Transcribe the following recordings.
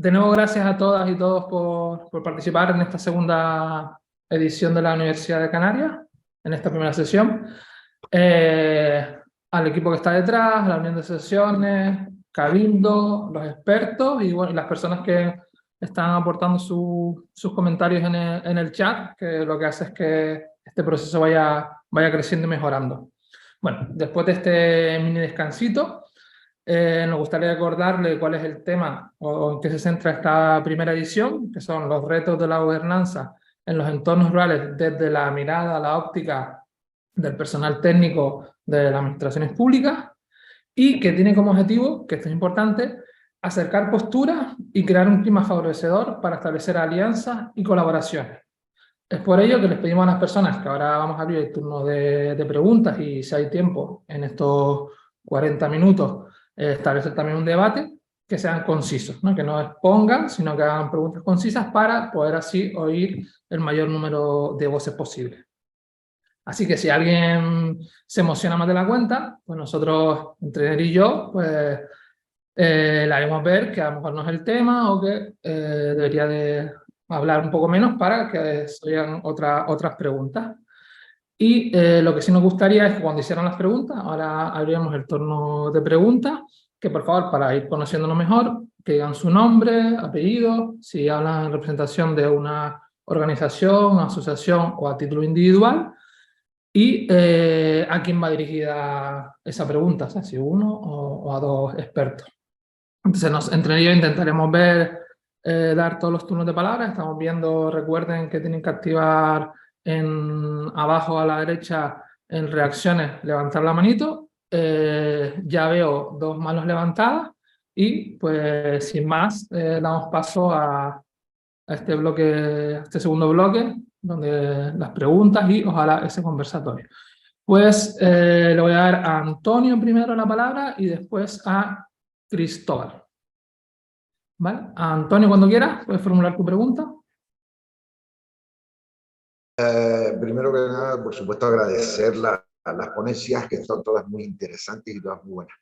De nuevo, gracias a todas y todos por participar en esta segunda edición de la Universidad de Canarias, en esta primera sesión. Al equipo que está detrás, la unión de sesiones, Cabildo, los expertos y bueno, las personas que están aportando sus comentarios en el chat, que lo que hace es que este proceso vaya creciendo y mejorando. Bueno, después de este mini descansito, nos gustaría recordarle cuál es el tema o en qué se centra esta primera edición, que son los retos de la gobernanza en los entornos rurales desde la mirada, la óptica del personal técnico de las administraciones públicas, y que tiene como objetivo, que esto es importante, acercar posturas y crear un clima favorecedor para establecer alianzas y colaboraciones. Es por ello que les pedimos a las personas, que ahora vamos a abrir el turno de preguntas y si hay tiempo en estos 40 minutos, establecer también un debate, que sean concisos, ¿no? Que no expongan, sino que hagan preguntas concisas para poder así oír el mayor número de voces posible. Así que si alguien se emociona más de la cuenta, pues nosotros, entre él y yo, pues la haremos ver que a lo mejor no es el tema o que debería de hablar un poco menos para que se oigan otras preguntas. Y lo que sí nos gustaría es que cuando hicieran las preguntas, ahora abrimos el turno de preguntas, que por favor, para ir conociéndonos mejor, que digan su nombre, apellido, si hablan en representación de una organización, asociación o a título individual, y a quién va dirigida esa pregunta, o sea, si uno o a dos expertos. Entonces, entre ellos intentaremos ver, dar todos los turnos de palabra. Estamos viendo, recuerden que tienen que activar abajo a la derecha en reacciones, levantar la manito. Ya veo dos manos levantadas y pues sin más, damos paso a este bloque, a este segundo bloque, donde las preguntas y ojalá ese conversatorio. Pues le voy a dar a Antonio primero la palabra y después a Cristóbal. ¿Vale? Antonio, cuando quieras, puedes formular tu pregunta. Primero que nada, por supuesto, agradecer a las ponencias, que son todas muy interesantes y todas muy buenas.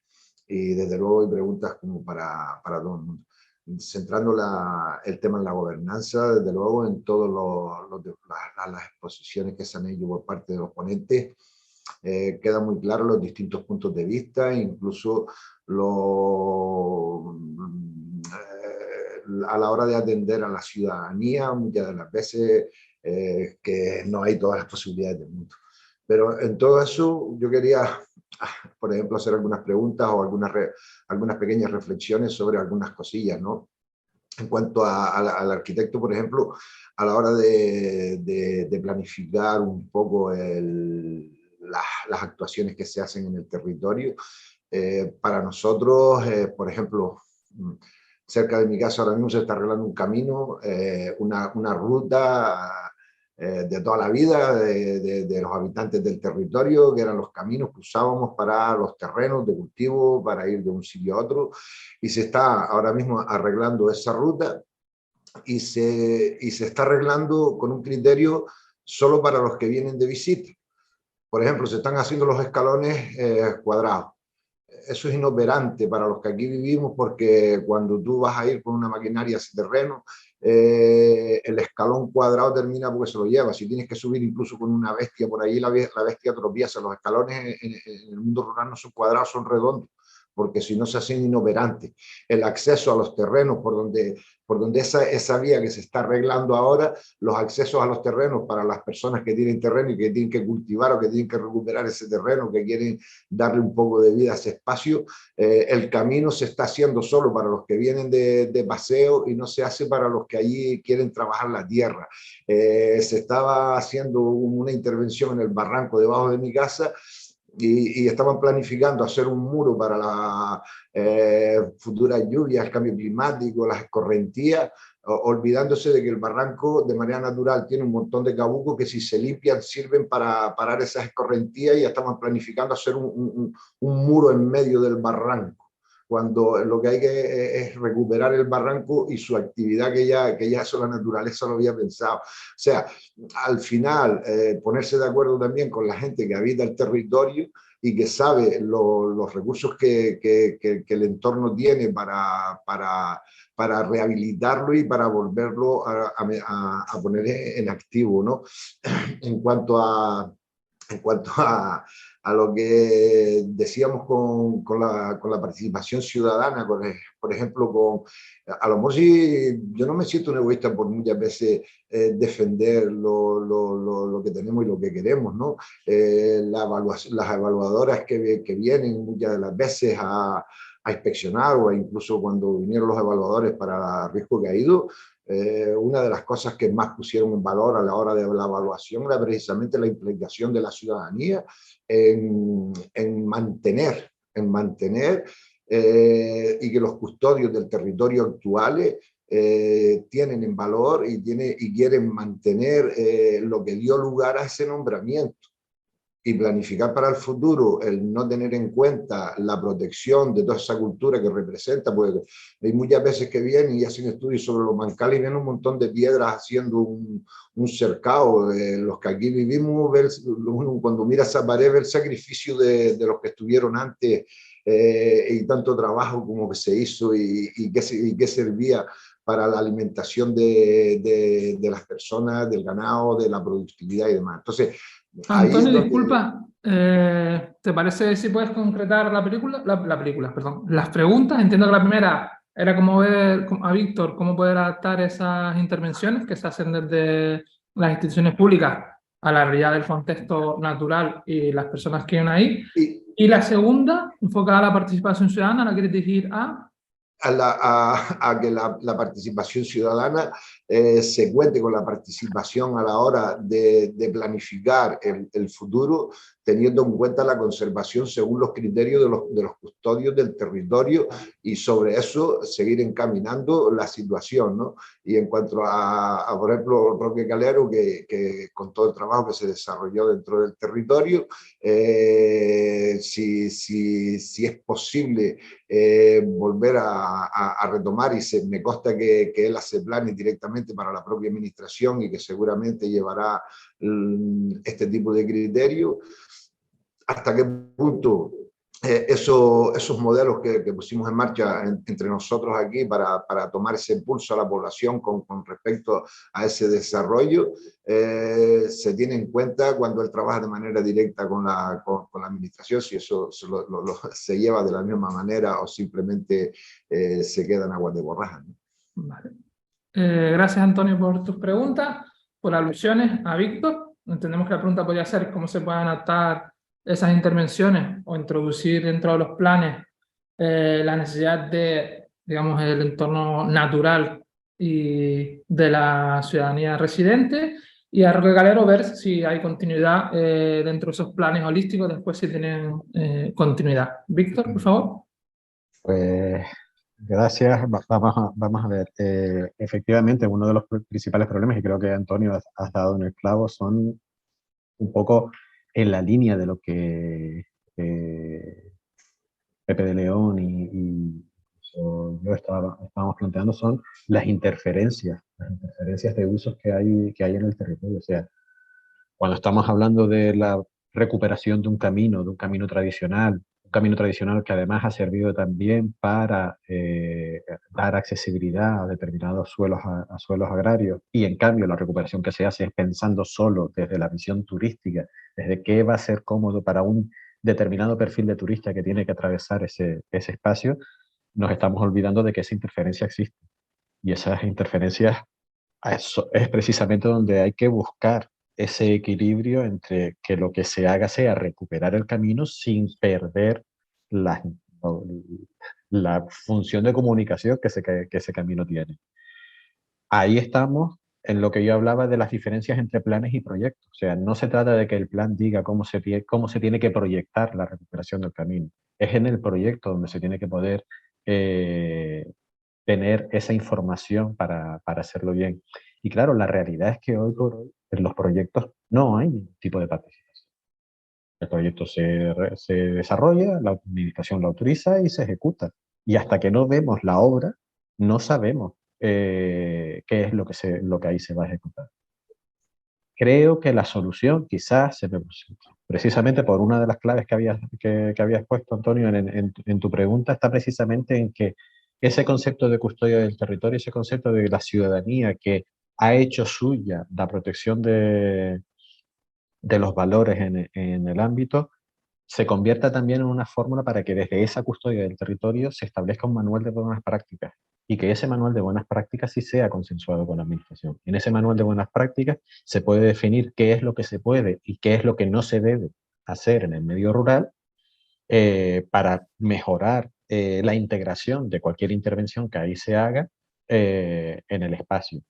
Y desde luego hay preguntas como para todo el mundo. Centrando el tema en la gobernanza, desde luego en todas las exposiciones que se han hecho por parte de los ponentes, quedan muy claros los distintos puntos de vista, incluso a la hora de atender a la ciudadanía, muchas de las veces que no hay todas las posibilidades del mundo. Pero en todo eso yo quería, por ejemplo, hacer algunas preguntas o algunas pequeñas reflexiones sobre algunas cosillas, ¿no? En cuanto al arquitecto, por ejemplo, a la hora de planificar un poco las actuaciones que se hacen en el territorio, para nosotros, por ejemplo, cerca de mi casa ahora mismo se está arreglando un camino, una ruta de toda la vida de los habitantes del territorio, que eran los caminos que usábamos para los terrenos de cultivo, para ir de un sitio a otro, y se está ahora mismo arreglando esa ruta y se está arreglando con un criterio solo para los que vienen de visita. Por ejemplo, se están haciendo los escalones cuadrados. Eso es inoperante para los que aquí vivimos, porque cuando tú vas a ir con una maquinaria a ese terreno, el escalón cuadrado termina porque se lo lleva. Si tienes que subir incluso con una bestia por ahí, la bestia tropieza. Los escalones en el mundo rural no son cuadrados, son redondos, porque si no se hacen inoperantes. El acceso a los terrenos por donde esa vía que se está arreglando ahora, los accesos a los terrenos para las personas que tienen terreno y que tienen que cultivar o que tienen que recuperar ese terreno, que quieren darle un poco de vida a ese espacio, el camino se está haciendo solo para los que vienen de paseo y no se hace para los que allí quieren trabajar la tierra. Se estaba haciendo una intervención en el barranco debajo de mi casa, y estaban planificando hacer un muro para las futuras lluvias, el cambio climático, las escorrentías, olvidándose de que el barranco de manera natural tiene un montón de cabucos que si se limpian sirven para parar esas escorrentías, y ya estaban planificando hacer un muro en medio del barranco, cuando lo que hay que es recuperar el barranco y su actividad que ya eso la naturaleza lo había pensado. O sea, al final ponerse de acuerdo también con la gente que habita el territorio y que sabe los recursos que el entorno tiene para rehabilitarlo y para volverlo a poner en activo, ¿no? En cuanto a, en cuanto a lo que decíamos con la participación ciudadana, por ejemplo, a lo mejor sí, yo no me siento un egoísta por muchas veces defender lo que tenemos y lo que queremos, ¿no? Las evaluadoras que vienen muchas de las veces a inspeccionar, o incluso cuando vinieron los evaluadores para riesgo caído, una de las cosas que más pusieron en valor a la hora de la evaluación era precisamente la implicación de la ciudadanía en mantener y que los custodios del territorio actuales tienen en valor y quieren mantener lo que dio lugar a ese nombramiento. Y planificar para el futuro, el no tener en cuenta la protección de toda esa cultura que representa, porque hay muchas veces que vienen y hacen estudios sobre los mancales y ven un montón de piedras haciendo un cercado. Los que aquí vivimos, cuando mira esa pared, ve el sacrificio de los que estuvieron antes y tanto trabajo como que se hizo y qué servía para la alimentación de las personas, del ganado, de la productividad y demás. Entonces, Antonio, disculpa, ¿te parece si puedes concretar la película? La película, perdón. Las preguntas, entiendo que la primera era como ver a Víctor cómo poder adaptar esas intervenciones que se hacen desde las instituciones públicas a la realidad del contexto natural y las personas que viven ahí. Y la segunda, enfocada a la participación ciudadana, ¿la quieres dirigir a? A que la participación ciudadana se cuente con la participación a la hora de planificar el futuro, teniendo en cuenta la conservación según los criterios de los custodios del territorio, y sobre eso seguir encaminando la situación, ¿no? Y en cuanto por ejemplo, Roque Calero, que con todo el trabajo que se desarrolló dentro del territorio, si es posible volver a retomar, y me consta que él hace planes directamente para la propia administración y que seguramente llevará este tipo de criterios. ¿Hasta qué punto esos modelos que pusimos en marcha entre nosotros aquí para tomar ese impulso a la población con respecto a ese desarrollo se tiene en cuenta cuando él trabaja de manera directa con la administración, si eso se lleva de la misma manera o simplemente se queda en aguas de borraja, ¿no? Vale. Gracias, Antonio, por tus preguntas, por alusiones a Víctor. Entendemos que la pregunta podría ser cómo se pueden adaptar esas intervenciones o introducir dentro de los planes la necesidad de, digamos, el entorno natural y de la ciudadanía residente, y a Roque Calero ver si hay continuidad dentro de esos planes holísticos, después si tienen continuidad. Víctor, por favor. Pues gracias. Vamos a ver. Efectivamente, uno de los principales problemas, y creo que Antonio has dado en el clavo, son un poco en la línea de lo que Pepe de León y yo estábamos planteando, son las interferencias de usos que hay en el territorio. O sea, cuando estamos hablando de la recuperación de un camino tradicional, un camino tradicional que además ha servido también para dar accesibilidad a determinados suelos, a suelos agrarios, y en cambio la recuperación que se hace es pensando solo desde la visión turística, desde qué va a ser cómodo para un determinado perfil de turista que tiene que atravesar ese espacio, nos estamos olvidando de que esa interferencia existe. Y esas interferencias es precisamente donde hay que buscar ese equilibrio entre que lo que se haga sea recuperar el camino sin perder la, la función de comunicación que ese camino tiene. Ahí estamos en lo que yo hablaba de las diferencias entre planes y proyectos. O sea, no se trata de que el plan diga cómo se tiene que proyectar la recuperación del camino. Es en el proyecto donde se tiene que poder tener esa información para hacerlo bien. Y claro, la realidad es que hoy por hoy en los proyectos no hay ningún tipo de participación. El proyecto se desarrolla, la administración lo autoriza y se ejecuta. Y hasta que no vemos la obra, no sabemos qué es lo que ahí se va a ejecutar. Creo que la solución quizás precisamente por una de las claves que habías puesto, Antonio, en tu pregunta, está precisamente en que ese concepto de custodia del territorio, ese concepto de la ciudadanía que ha hecho suya la protección de los valores en el ámbito, se convierta también en una fórmula para que desde esa custodia del territorio se establezca un manual de buenas prácticas y que ese manual de buenas prácticas sí sea consensuado con la administración. En ese manual de buenas prácticas se puede definir qué es lo que se puede y qué es lo que no se debe hacer en el medio rural para mejorar la integración de cualquier intervención que ahí se haga en el espacio.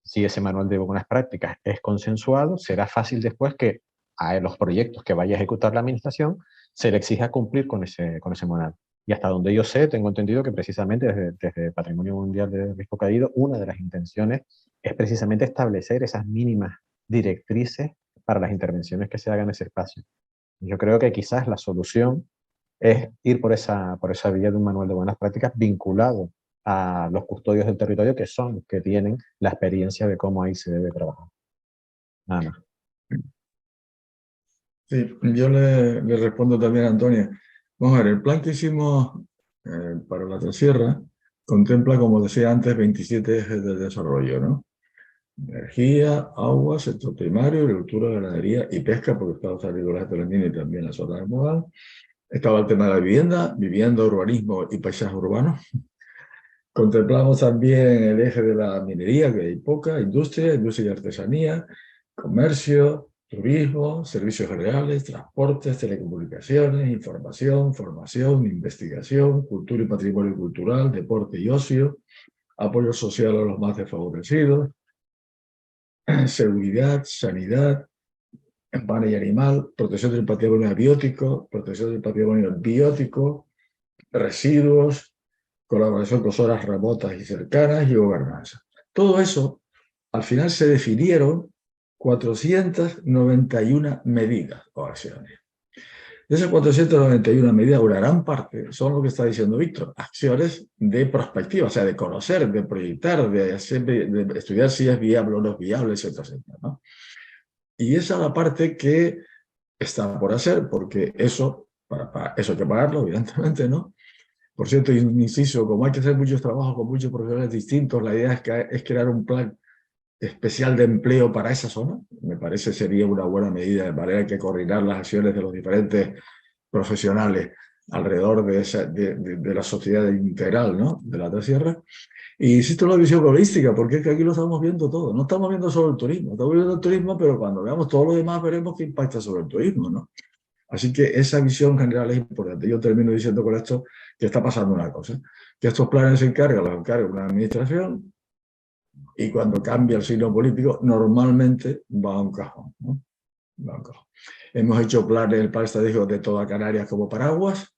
Si ese manual de buenas prácticas es consensuado, será fácil después que a los proyectos que vaya a ejecutar la administración se le exija cumplir con ese manual. Y hasta donde yo sé, tengo entendido que precisamente desde Patrimonio Mundial de Risco Caído, una de las intenciones es precisamente establecer esas mínimas directrices para las intervenciones que se hagan en ese espacio. Yo creo que quizás la solución es ir por esa vía de un manual de buenas prácticas vinculado a los custodios del territorio, que son los que tienen la experiencia de cómo ahí se debe trabajar. Nada más. Sí, yo le respondo también a Antonia. Vamos a ver, el plan que hicimos para la Trasierra contempla, como decía antes, 27 ejes de desarrollo, ¿no? Energía, agua, sector primario, agricultura, ganadería y pesca, porque estaba saliendo la Tolendina y también la zona de Modal. Estaba el tema de la vivienda, urbanismo y paisajes urbanos. Contemplamos también el eje de la minería, que hay poca, industria y artesanía, comercio, turismo, servicios generales, transportes, telecomunicaciones, información, formación, investigación, cultura y patrimonio cultural, deporte y ocio, apoyo social a los más desfavorecidos, seguridad, sanidad, humana y animal, protección del patrimonio abiótico, protección del patrimonio biótico, residuos, colaboración con zonas remotas y cercanas y gobernanza. Todo eso, al final se definieron 491 medidas o acciones. De esas 491 medidas, una gran parte son lo que está diciendo Víctor, acciones de prospectiva, o sea, de conocer, de proyectar, de estudiar si es viable o no es viable, etcétera, etcétera, ¿no? Y esa es la parte que está por hacer, porque eso, para eso hay que pagarlo, evidentemente, ¿no? Por cierto, inciso, como hay que hacer muchos trabajos con muchos profesionales distintos, la idea es crear un plan especial de empleo para esa zona. Me parece sería una buena medida, de manera que coordinar las acciones de los diferentes profesionales alrededor de la sociedad integral, ¿no?, de la Trasierra. Y insisto en la visión holística, porque es que aquí lo estamos viendo todo. No estamos viendo solo el turismo, estamos viendo el turismo, pero cuando veamos todo lo demás veremos qué impacta sobre el turismo, ¿no? Así que esa visión general es importante. Yo termino diciendo con esto que está pasando una cosa, que estos planes los encarga una administración y cuando cambia el signo político normalmente va a un cajón, ¿no? Va a un cajón. Hemos hecho planes, el plan estratégico de toda Canarias como paraguas,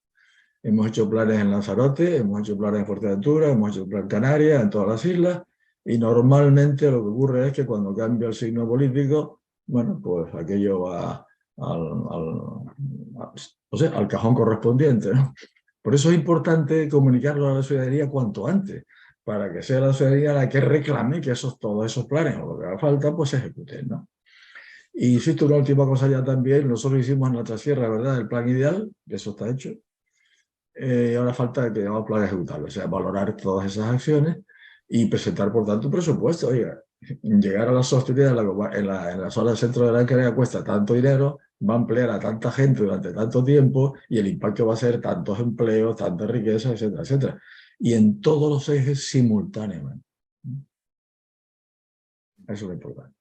hemos hecho planes en Lanzarote, hemos hecho planes en Fuerteventura, hemos hecho plan Canarias, en todas las islas, y normalmente lo que ocurre es que cuando cambia el signo político, bueno, pues aquello va al cajón correspondiente, ¿no? Por eso es importante comunicarlo a la ciudadanía cuanto antes, para que sea la ciudadanía la que reclame que todos esos planes, o lo que haga falta, pues se ejecuten, ¿no? Y insisto, una última cosa ya también, nosotros hicimos en la Trasierra, ¿verdad?, el plan ideal, que eso está hecho. Ahora falta que tengamos plan ejecutable, o sea, valorar todas esas acciones y presentar, por tanto, un presupuesto. Oiga, llegar a la sostenibilidad en la zona del centro de la Canaria cuesta tanto dinero, va a emplear a tanta gente durante tanto tiempo y el impacto va a ser tantos empleos, tanta riqueza, etcétera, etcétera. Y en todos los ejes simultáneamente. Eso es lo importante.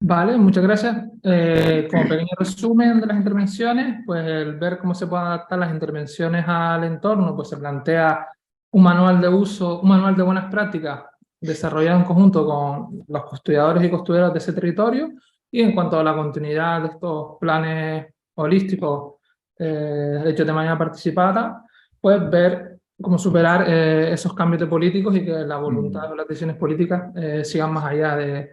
Vale, muchas gracias. Como pequeño resumen de las intervenciones, pues el ver cómo se pueden adaptar las intervenciones al entorno, pues se plantea un manual de uso, un manual de buenas prácticas desarrollado en conjunto con los custodiadores y custodiadoras de ese territorio, y en cuanto a la continuidad de estos planes holísticos hechos de manera participada, pues ver cómo superar esos cambios de políticos y que la voluntad o las decisiones políticas sigan más allá de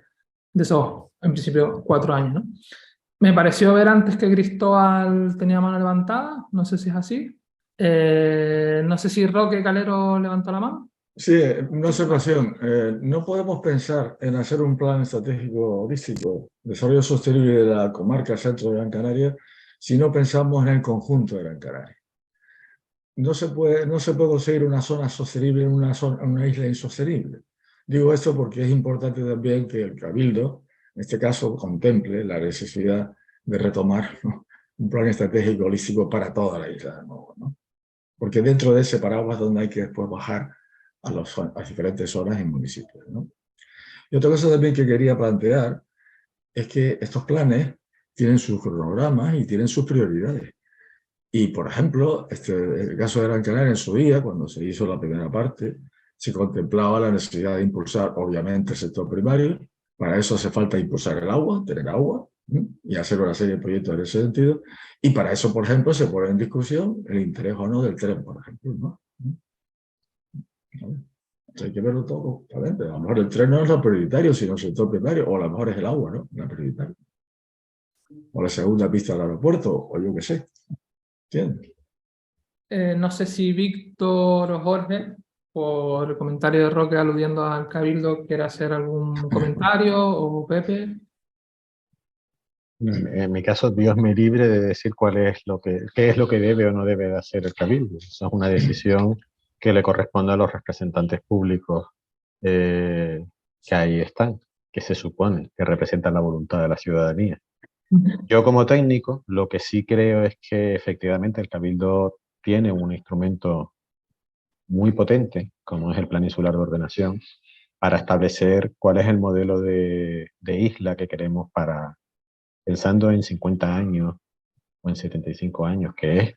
esos, en principio, 4 años, ¿no? Me pareció ver antes que Cristóbal tenía mano levantada, no sé si es así. No sé si Roque Calero levantó la mano. Sí, una observación. No podemos pensar en hacer un plan estratégico holístico, desarrollo sostenible de la comarca centro de Gran Canaria, si no pensamos en el conjunto de Gran Canaria. No se puede conseguir una zona sostenible en una isla insostenible. Digo esto porque es importante también que el Cabildo, en este caso, contemple la necesidad de retomar, ¿no?, un plan estratégico holístico para toda la isla de nuevo, ¿no? Porque dentro de ese paraguas es donde hay que después bajar a las diferentes zonas y municipios, ¿no? Y otra cosa también que quería plantear es que estos planes tienen sus cronogramas y tienen sus prioridades. Y, por ejemplo, el caso de Gran Canaria en su día, cuando se hizo la primera parte, se contemplaba la necesidad de impulsar, obviamente, el sector primario. Para eso hace falta impulsar el agua, tener agua, y hacer una serie de proyectos en ese sentido. Y para eso, por ejemplo, se pone en discusión el interés o no del tren, por ejemplo, ¿no? Hay que verlo todo, ¿vale? A lo mejor el tren no es lo prioritario, sino el sector primario, o a lo mejor es el agua, ¿no?, la prioritaria. O la segunda pista del aeropuerto, o yo qué sé. ¿Entiendes? No sé si Víctor o Jorge, por el comentario de Roque aludiendo al Cabildo, quiere hacer algún comentario, o Pepe. En mi caso, Dios me libre de decir qué es lo que debe o no debe de hacer el Cabildo. Esa es una decisión que le corresponde a los representantes públicos que ahí están, que se supone que representan la voluntad de la ciudadanía. Yo como técnico, lo que sí creo es que efectivamente el Cabildo tiene un instrumento muy potente, como es el Plan Insular de Ordenación, para establecer cuál es el modelo de isla que queremos pensando en 50 años o en 75 años, que es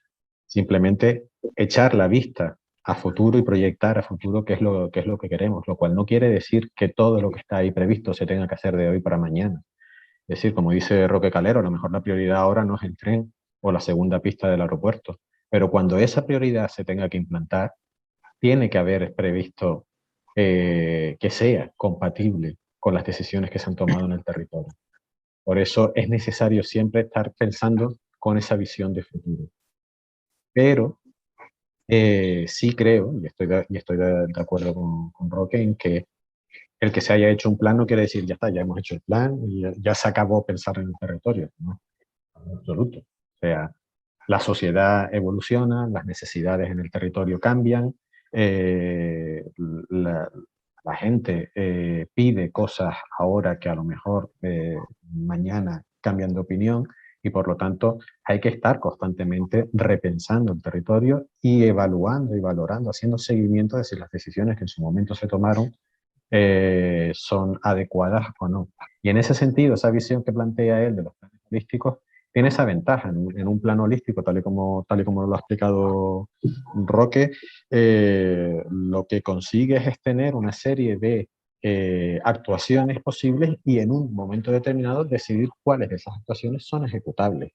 simplemente echar la vista a futuro y proyectar a futuro qué es lo que queremos, lo cual no quiere decir que todo lo que está ahí previsto se tenga que hacer de hoy para mañana. Es decir, como dice Roque Calero, a lo mejor la prioridad ahora no es el tren o la segunda pista del aeropuerto, pero cuando esa prioridad se tenga que implantar, tiene que haber previsto que sea compatible con las decisiones que se han tomado en el territorio. Por eso es necesario siempre estar pensando con esa visión de futuro. Pero sí creo, y estoy de acuerdo con Roque, en que el que se haya hecho un plan no quiere decir ya está, ya hemos hecho el plan y ya se acabó pensar en el territorio, ¿no? En absoluto. O sea, la sociedad evoluciona, las necesidades en el territorio cambian, la, la gente pide cosas ahora que a lo mejor mañana cambian de opinión, y por lo tanto hay que estar constantemente repensando el territorio y evaluando y valorando, haciendo seguimiento de si las decisiones que en su momento se tomaron son adecuadas o no. Y en ese sentido, esa visión que plantea él de los planes holísticos tiene esa ventaja en un plano holístico, tal y como lo ha explicado Roque. Lo que consigue es tener una serie de actuaciones posibles y en un momento determinado decidir cuáles de esas actuaciones son ejecutables.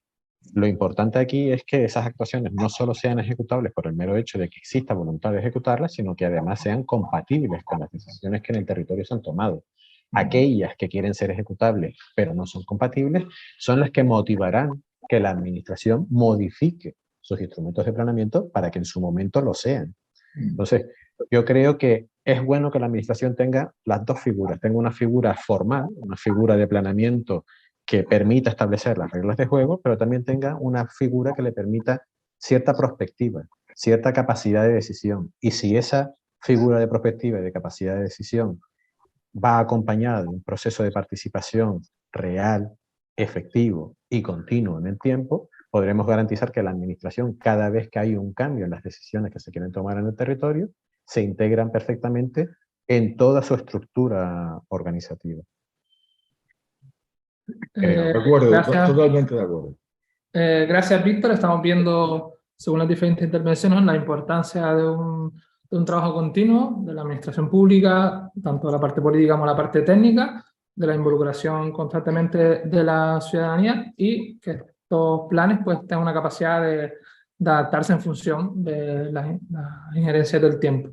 Lo importante aquí es que esas actuaciones no solo sean ejecutables por el mero hecho de que exista voluntad de ejecutarlas, sino que además sean compatibles con las decisiones que en el territorio se han tomado. Aquellas que quieren ser ejecutables pero no son compatibles son las que motivarán que la administración modifique sus instrumentos de planeamiento para que en su momento lo sean. Entonces, yo creo que es bueno que la administración tenga las dos figuras. Tenga una figura formal, una figura de planeamiento que permita establecer las reglas de juego, pero también tenga una figura que le permita cierta prospectiva, cierta capacidad de decisión. Y si esa figura de prospectiva y de capacidad de decisión va acompañada de un proceso de participación real, efectivo y continuo en el tiempo, podremos garantizar que la administración, cada vez que hay un cambio en las decisiones que se quieren tomar en el territorio, se integran perfectamente en toda su estructura organizativa. De acuerdo, Gracias. totalmente de acuerdo. Gracias, Víctor. Estamos viendo, según las diferentes intervenciones, la importancia de un trabajo continuo de la administración pública, tanto la parte política como la parte técnica, de la involucración constantemente de la ciudadanía, y que estos planes pues tengan una capacidad de adaptarse en función de las injerencias del tiempo.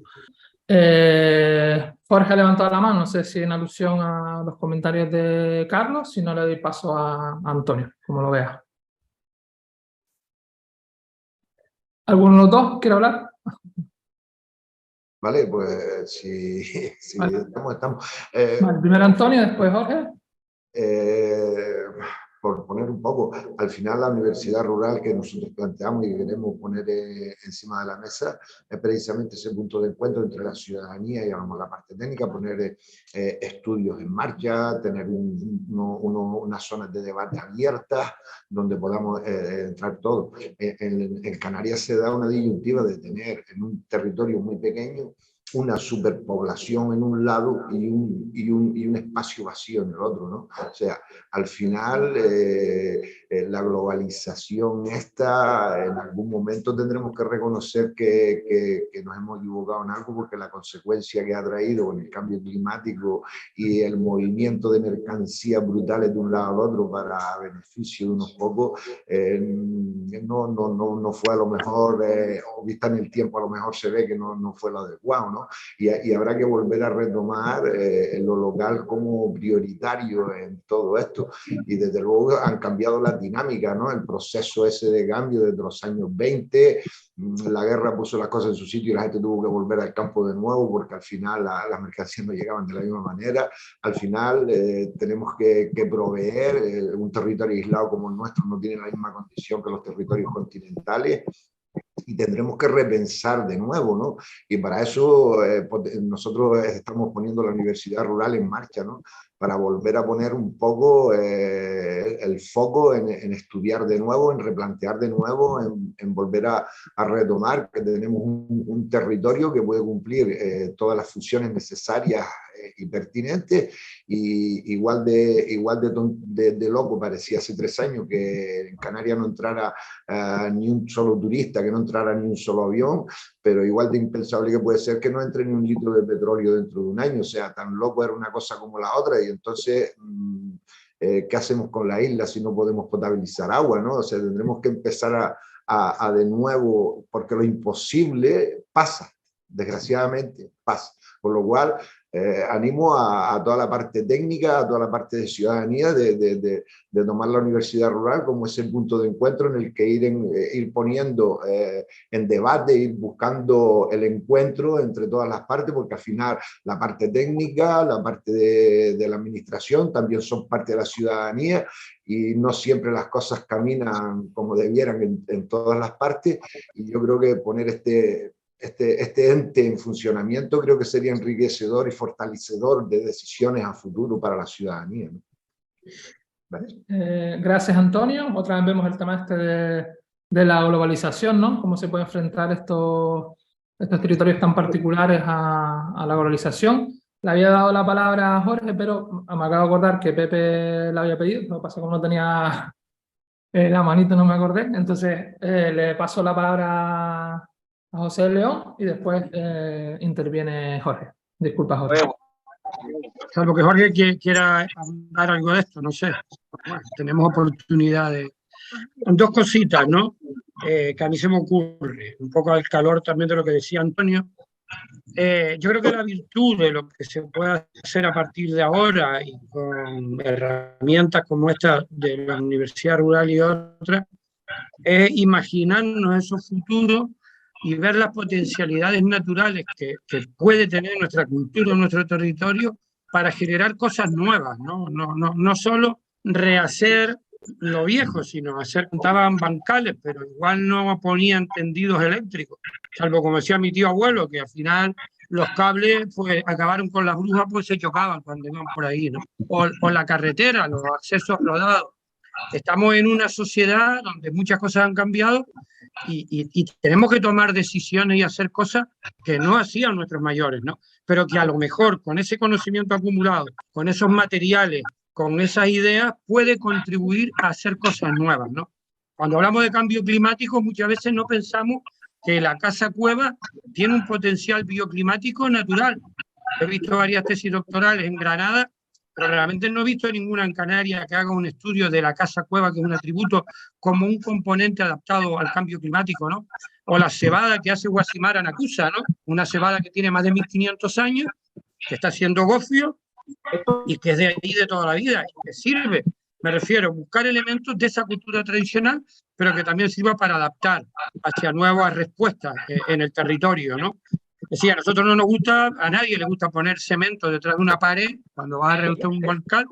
Jorge ha levantado la mano, no sé si en alusión a los comentarios de Carlos, si no le doy paso a Antonio, como lo vea. ¿Alguno de los dos quiere hablar? Vale, pues si Vale. estamos. Vale, primero Antonio, después Jorge. por poner un poco, al final la universidad rural que nosotros planteamos y queremos poner encima de la mesa es precisamente ese punto de encuentro entre la ciudadanía y la parte técnica, poner estudios en marcha, tener unas zonas de debate abiertas donde podamos entrar todos. En Canarias se da una disyuntiva de tener en un territorio muy pequeño una superpoblación en un lado y un espacio vacío en el otro, ¿no? O sea, al final la globalización esta, en algún momento tendremos que reconocer que nos hemos equivocado en algo, porque la consecuencia que ha traído con el cambio climático y el movimiento de mercancías brutales de un lado al otro para beneficio de unos pocos, no fue a lo mejor, o vista en el tiempo, a lo mejor se ve que no fue lo adecuado, ¿no? Y habrá que volver a retomar lo local como prioritario en todo esto. Y desde luego han cambiado las dinámicas, ¿no? El proceso ese de cambio desde los años 20, la guerra puso las cosas en su sitio y la gente tuvo que volver al campo de nuevo, porque al final las mercancías no llegaban de la misma manera. Al final tenemos que proveer, un territorio aislado como el nuestro no tiene la misma condición que los territorios continentales, y tendremos que repensar de nuevo, ¿no? Y para eso nosotros estamos poniendo la universidad rural en marcha, ¿no? Para volver a poner un poco el foco en estudiar de nuevo, en replantear de nuevo, en volver a retomar que tenemos un territorio que puede cumplir todas las funciones necesarias y pertinentes. Y igual de loco parecía hace 3 años que en Canarias no entrara ni un solo turista, que no entrara ni un solo avión, pero igual de impensable que puede ser que no entre ni un litro de petróleo dentro de un año. O sea, tan loco era una cosa como la otra. Y entonces, ¿qué hacemos con la isla si no podemos potabilizar agua, ¿no? O sea, tendremos que empezar a de nuevo, porque lo imposible pasa, desgraciadamente pasa. Con lo cual, animo a toda la parte técnica, a toda la parte de ciudadanía, de tomar la universidad rural como ese punto de encuentro en el que ir poniendo en debate, ir buscando el encuentro entre todas las partes, porque al final la parte técnica, la parte de la administración también son parte de la ciudadanía, y no siempre las cosas caminan como debieran en todas las partes. Y yo creo que poner este ente en funcionamiento creo que sería enriquecedor y fortalecedor de decisiones a futuro para la ciudadanía, ¿no? Gracias, Antonio. Otra vez vemos el tema este de la globalización, ¿no? Cómo se puede enfrentar estos territorios tan particulares a la globalización. Le había dado la palabra a Jorge, pero me acabo de acordar que Pepe la había pedido. Lo que pasa es que no tenía la manito, no me acordé. Entonces le paso la palabra a José León y después interviene Jorge. Disculpa, Jorge. Salvo que Jorge quiera hablar algo de esto, no sé. Bueno, tenemos oportunidad de... 2 cositas, ¿no? Que a mí se me ocurre, un poco al calor también de lo que decía Antonio. Yo creo que la virtud de lo que se puede hacer a partir de ahora y con herramientas como esta de la Universidad Rural y otras, es imaginarnos esos futuros y ver las potencialidades naturales que puede tener nuestra cultura, nuestro territorio, para generar cosas nuevas, ¿no? No solo rehacer lo viejo, sino hacer, contaban bancales, pero igual no ponían tendidos eléctricos, salvo, como decía mi tío abuelo, que al final los cables pues acabaron con las brujas, pues se chocaban cuando iban por ahí, ¿no? O la carretera, los accesos rodados. Estamos en una sociedad donde muchas cosas han cambiado y tenemos que tomar decisiones y hacer cosas que no hacían nuestros mayores, ¿no? Pero que a lo mejor con ese conocimiento acumulado, con esos materiales, con esas ideas, puede contribuir a hacer cosas nuevas, ¿no? Cuando hablamos de cambio climático, muchas veces no pensamos que la casa cueva tiene un potencial bioclimático natural. He visto varias tesis doctorales en Granada, pero realmente no he visto ninguna en Canarias que haga un estudio de la casa cueva, que es un atributo, como un componente adaptado al cambio climático, ¿no? O la cebada que hace Guasimara Nacusa, ¿no? Una cebada que tiene más de 1500 años, que está haciendo gofio y que es de ahí de toda la vida y que sirve. Me refiero a buscar elementos de esa cultura tradicional, pero que también sirva para adaptar hacia nuevas respuestas en el territorio, ¿no? Decía, a nosotros no nos gusta, a nadie le gusta poner cemento detrás de una pared cuando va a realizar un volcán,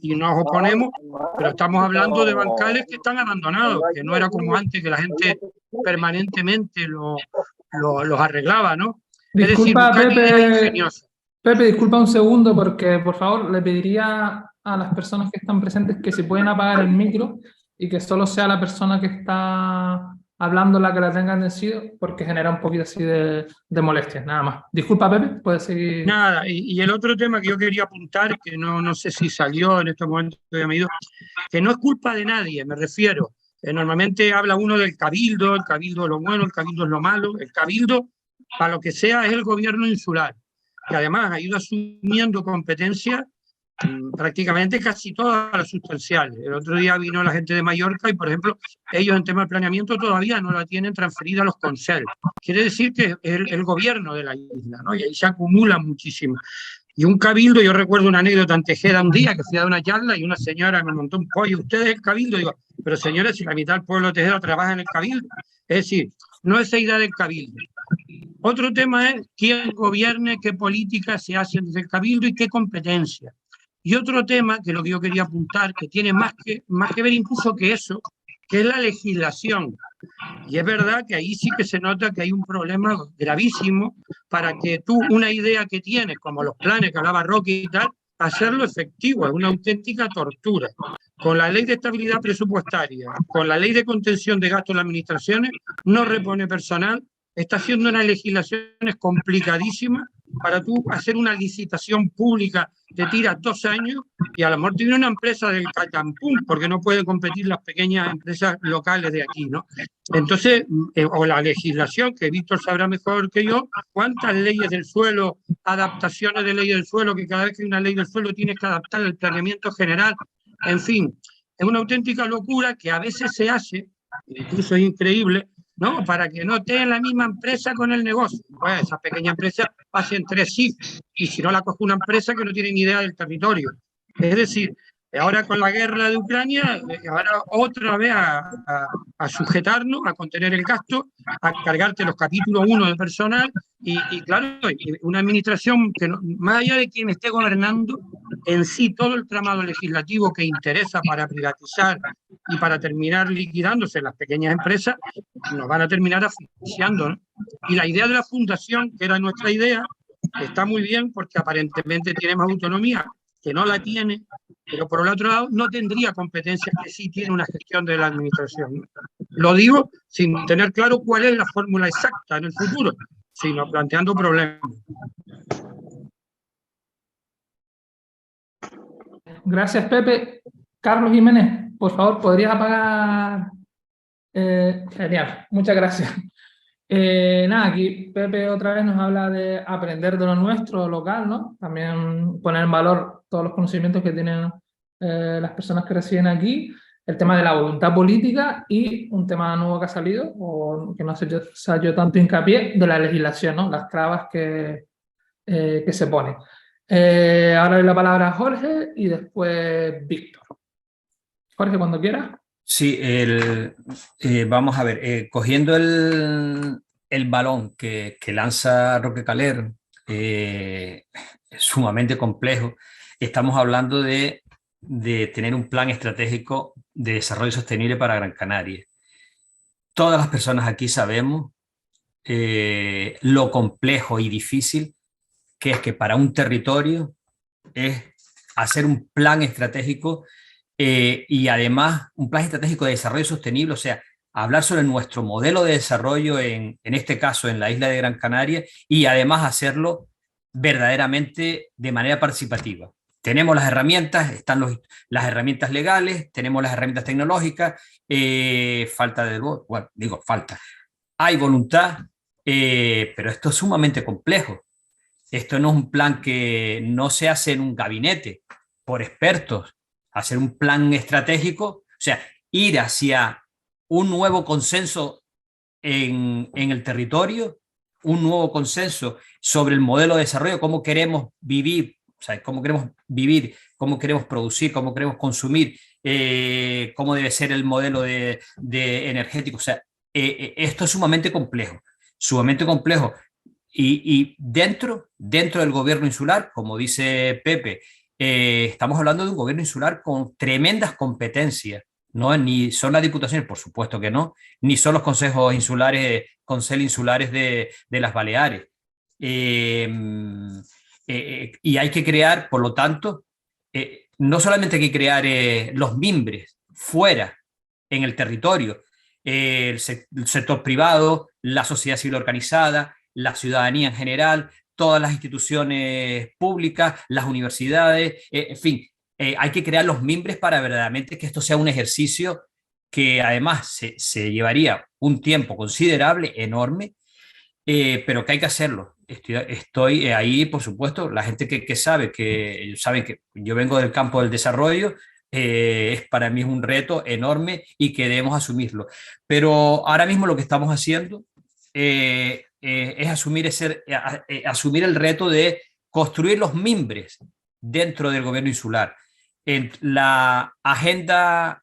y nos oponemos, pero estamos hablando de bancales que están abandonados, que no era como antes, que la gente permanentemente los arreglaba, ¿no? Es decir, Disculpa, buscar ideas Pepe, ingeniosas. Pepe, disculpa un segundo, porque por favor le pediría a las personas que están presentes que si pueden apagar el micro y que solo sea la persona que está hablando la que la tenga encendido, porque genera un poquito así de molestias, nada más. Disculpa, Pepe, puedes seguir. Nada, y el otro tema que yo quería apuntar, que no sé si salió en estos momentos, que ya me he ido, que no es culpa de nadie, me refiero. Normalmente habla uno del cabildo, el cabildo es lo bueno, el cabildo es lo malo. El cabildo, para lo que sea, es el gobierno insular, que además ha ido asumiendo competencias prácticamente casi todas las sustanciales. El otro día vino la gente de Mallorca y, por ejemplo, ellos en tema de planeamiento todavía no la tienen transferida a los consejos. Quiere decir que es el gobierno de la isla, ¿no? Y ahí se acumula muchísimo. Y un cabildo, yo recuerdo una anécdota en Tejeda un día que fui a dar una charla y una señora me montó un pollo, ¿usted es el cabildo? Digo, pero señora, si la mitad del pueblo de Tejeda trabaja en el cabildo. Es decir, no es esa idea del cabildo. Otro tema es quién gobierne, qué políticas se hacen desde el cabildo y qué competencias. Y otro tema, que es lo que yo quería apuntar, que tiene más que ver incluso que eso, que es la legislación. Y es verdad que ahí sí que se nota que hay un problema gravísimo para que tú, una idea que tienes, como los planes que hablaba Roque y tal, hacerlo efectivo, es una auténtica tortura. Con la ley de estabilidad presupuestaria, con la ley de contención de gastos de las administraciones, no repone personal, está haciendo unas legislaciones complicadísimas. Para tú hacer una licitación pública te tiras 2 años y a lo mejor tiene una empresa del Catampún porque no puede competir las pequeñas empresas locales de aquí, ¿no? Entonces, o la legislación, que Víctor sabrá mejor que yo, cuántas leyes del suelo, adaptaciones de leyes del suelo, que cada vez que hay una ley del suelo tienes que adaptar el planeamiento general, en fin, es una auténtica locura que a veces se hace, incluso es increíble, ¿no? Para que no esté en la misma empresa con el negocio. Pues esa pequeña empresa pasa entre sí, y si no la coge una empresa que no tiene ni idea del territorio. Es decir, ahora con la guerra de Ucrania, ahora otra vez a sujetarnos, a contener el gasto, a cargarte los capítulos 1 de personal, y claro, una administración que no, más allá de quien esté gobernando, en sí todo el tramado legislativo que interesa para privatizar y para terminar liquidándose las pequeñas empresas, nos van a terminar asfixiando, ¿no? Y la idea de la fundación, que era nuestra idea, está muy bien porque aparentemente tiene más autonomía, que no la tiene, pero por el otro lado no tendría competencias que sí tiene una gestión de la administración, ¿no? Lo digo sin tener claro cuál es la fórmula exacta en el futuro, sino planteando problemas. Gracias, Pepe. Carlos Jiménez, por favor, ¿podrías apagar? Genial, muchas gracias. Nada, aquí Pepe otra vez nos habla de aprender de lo nuestro, local, ¿no? También poner en valor todos los conocimientos que tienen las personas que residen aquí, el tema de la voluntad política y un tema nuevo que ha salido, o que no se ha hecho tanto hincapié, de la legislación, ¿no? Las trabas que se ponen. Ahora doy la palabra a Jorge y después Víctor. Jorge, cuando quieras. Sí, vamos a ver, cogiendo el balón que lanza Roque Caler, es sumamente complejo. Estamos hablando de tener un plan estratégico de desarrollo sostenible para Gran Canaria. Todas las personas aquí sabemos lo complejo y difícil que es que para un territorio es hacer un plan estratégico y además un plan estratégico de desarrollo sostenible, o sea, hablar sobre nuestro modelo de desarrollo en este caso en la isla de Gran Canaria y además hacerlo verdaderamente de manera participativa. Tenemos las herramientas, están las herramientas legales, tenemos las herramientas tecnológicas, falta. Hay voluntad, pero esto es sumamente complejo. Esto no es un plan que no se hace en un gabinete por expertos. Hacer un plan estratégico, o sea, ir hacia un nuevo consenso en el territorio, un nuevo consenso sobre el modelo de desarrollo, cómo queremos vivir, o sea, cómo queremos producir, cómo queremos consumir, cómo debe ser el modelo de energético. O sea, esto es sumamente complejo. Y dentro del gobierno insular, como dice Pepe, estamos hablando de un gobierno insular con tremendas competencias. No, ni son las diputaciones, por supuesto que no, ni son los consejos insulares, insulares de las Baleares. Y hay que crear, por lo tanto, no solamente hay que crear los mimbres fuera, en el territorio, el sector privado, la sociedad civil organizada, la ciudadanía en general, todas las instituciones públicas, las universidades, en fin, hay que crear los mimbres para verdaderamente que esto sea un ejercicio que además se llevaría un tiempo considerable, enorme, pero que hay que hacerlo. Estoy ahí, por supuesto, la gente que sabe que yo vengo del campo del desarrollo, para mí es un reto enorme y que debemos asumirlo. Pero ahora mismo lo que estamos haciendo es asumir el reto de construir los mimbres dentro del gobierno insular. En la agenda